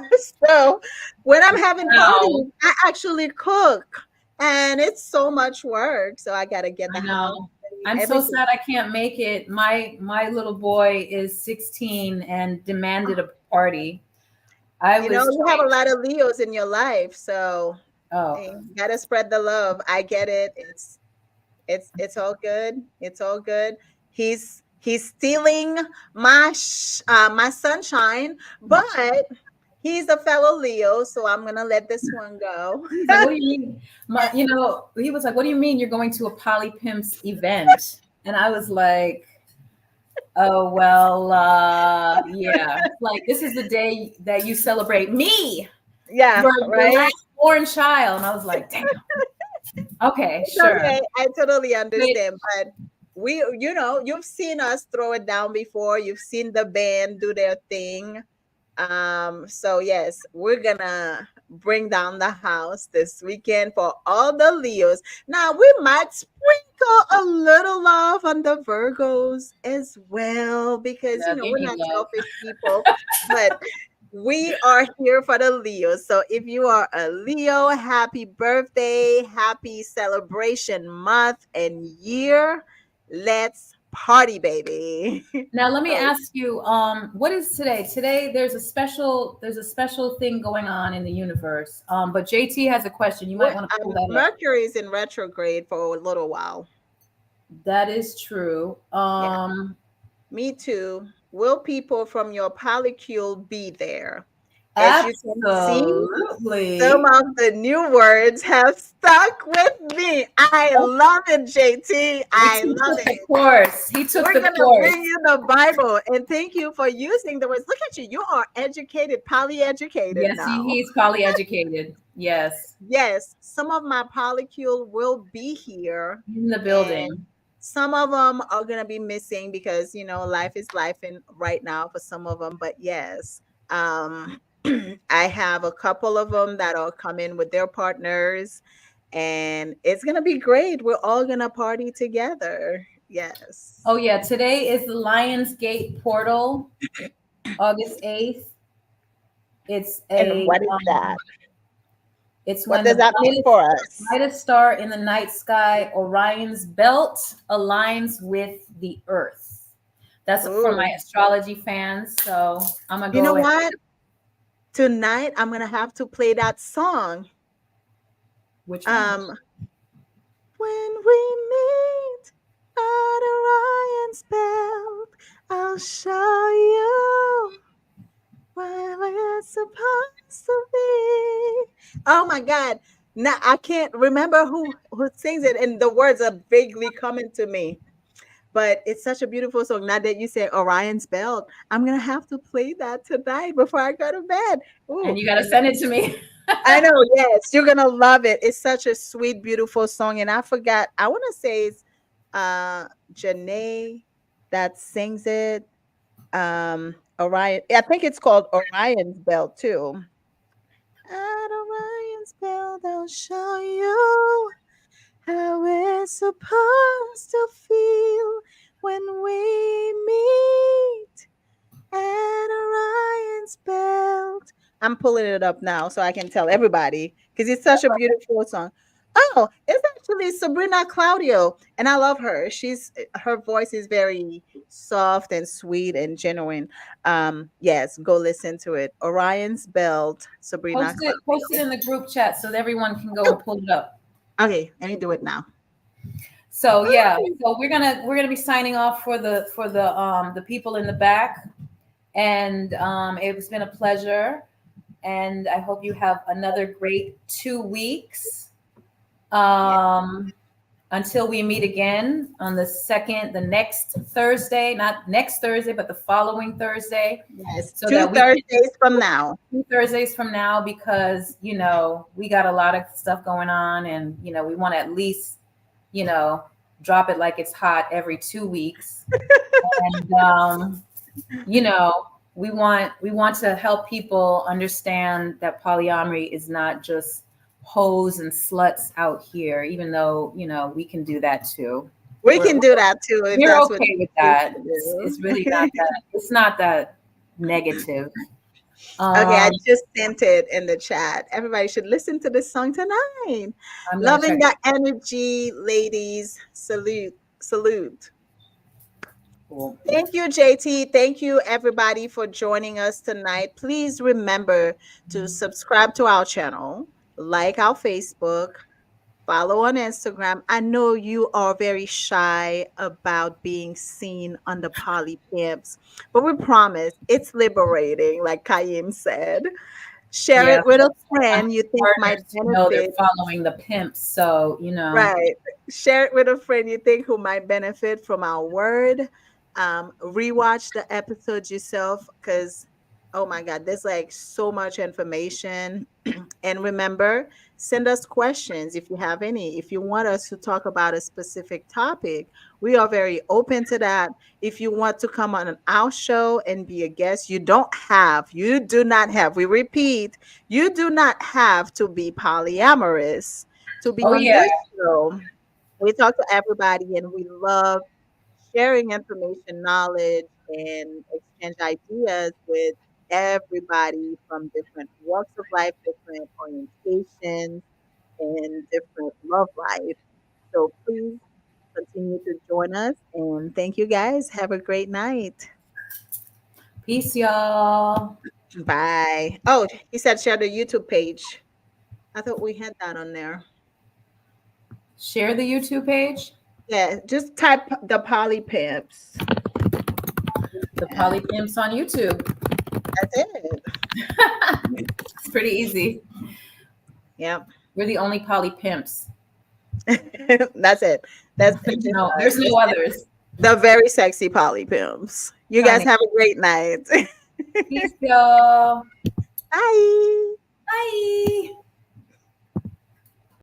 So when I'm having wow. parties, I actually cook. And it's so much work. So I gotta get the I house know. ready, I'm so everything. sad I can't make it. My little boy is 16 and demanded a party. I was You have a trying. lot of Leos in your life. So Oh, hey, gotta spread the love. I get it. It's all good. It's all good. He's stealing my sunshine, but he's a fellow Leo, so I'm gonna let this one go. he was like, "What do you mean?" He was like, "What do you mean you're going to a Poly Pimps event?" And I was like, "Oh well, yeah. Like this is the day that you celebrate me, Yeah, your right. last born child." And I was like, "Damn. Okay, It's sure." okay. I totally But understand, but you've seen us throw it down before. You've seen the band do their thing. So yes, we're gonna bring down the house this weekend for all the Leos. Now we might sprinkle a little love on the Virgos as well, because no, we're give me not love. selfish people. But We are here for the Leos. So if you are a Leo, happy birthday, happy celebration month and year. Let's party, baby. Now let me Oh, ask you, what is today? Today there's a special thing going on in the universe. But JT has a question. You might want to pull that up. Mercury is in retrograde for a little while. That is true. Yeah, me too. Will people from your polycule be there? As you can see, some Absolutely. of the new words have stuck with me. I love it, JT. I He love took the it. course. He took We're the gonna course. bring you the Bible, and thank you for using the words. Look at you. You are educated, poly-educated Yes, now. he's probably educated. Yes. Yes, some of my polycule will be here, In the and building. some of them are gonna be missing because life is life and right now for some of them. But yes, um, I have a couple of them that are coming with their partners, and it's gonna be great. We're all gonna party together. Yes. Oh yeah, today is the Lionsgate portal, August 8th. It's And a what is that? it's What when does the that mean for us? brightest star in the night sky, Orion's belt, aligns with the Earth. That's for my Ooh, astrology fans. So I'm gonna you know go and what? Tonight I'm gonna have to play that song. which one? Um, when we meet at Orion's belt, I'll show you where we're supposed to be. Oh my God. Now I can't remember who sings it, and the words are vaguely coming to me. But it's such a beautiful song. Now that you say Orion's belt, I'm gonna have to play that tonight before I go to bed. And Ooh, you gotta and send it to me. I know, yes, you're gonna love it. It's such a sweet, beautiful song. And I forgot, I want to say it's Janae that sings it. Orion, I think it's called Orion's Belt too. At Orion's Belt, I'll show you how we're supposed to feel when we meet at Orion's belt. I'm pulling it up now so I can tell everybody because it's such a beautiful song. Oh, it's actually Sabrina Claudio, and I love her. Her voice is very soft and sweet and genuine. Yes, go listen to it. Orion's Belt, Sabrina Post it Claudio. in the group chat so that everyone can go and pull it up. Okay, let me do it now. So yeah, so we're gonna be signing off for the people in the back, and it's been a pleasure, and I hope you have another great 2 weeks. Yeah. Until we meet again on the next Thursday, not next Thursday, but the following Thursday, Yes, so two that we can Thursdays from now. 2 Thursdays from now, because we got a lot of stuff going on, and we want to at least you know drop it like it's hot every 2 weeks, and we want to help people understand that polyamory is not just hoes and sluts out here, even though we can do that too. We we're, can do that too if we're that's what okay with you that. It's do. really not that negative. Okay, I um just sent it in the chat. Everybody should listen to this song tonight. I'm gonna Loving check. the energy, ladies. Salute, salute. Cool. Thank you, JT. Thank you, everybody, for joining us tonight. Please remember to subscribe to our channel, like our Facebook, follow on Instagram. I know you are very shy about being seen on the Poly Pimps, but we promise it's liberating, like Kaim said. Share Yeah, it with a I want friend you his think might partners to know they're benefit. following the pimps. So Right. Share it with a friend you think who might benefit from our word. Rewatch the episodes yourself because, oh my God, there's like so much information. And remember, send us questions if you have any. If you want us to talk about a specific topic, we are very open to that. If you want to come on our show and be a guest, you do not have, we repeat, you do not have to be polyamorous to be oh on yeah. this show. We talk to everybody and we love sharing information, knowledge, and exchange ideas with everybody from different walks of life, different orientations, and different love life. So please continue to join us. And thank you guys. Have a great night. Peace, y'all. Bye. Oh, he said share the YouTube page. I thought we had that on there. Share the YouTube page. Yeah, just type the Poly Pimps. The Poly Pimps on YouTube. That's it. It's pretty easy. Yep. We're the only Poly Pimps. That's it. That's There's just, no, there's no others. the very sexy Poly Pimps. You guys have a great night. Peace, y'all. Bye. Bye.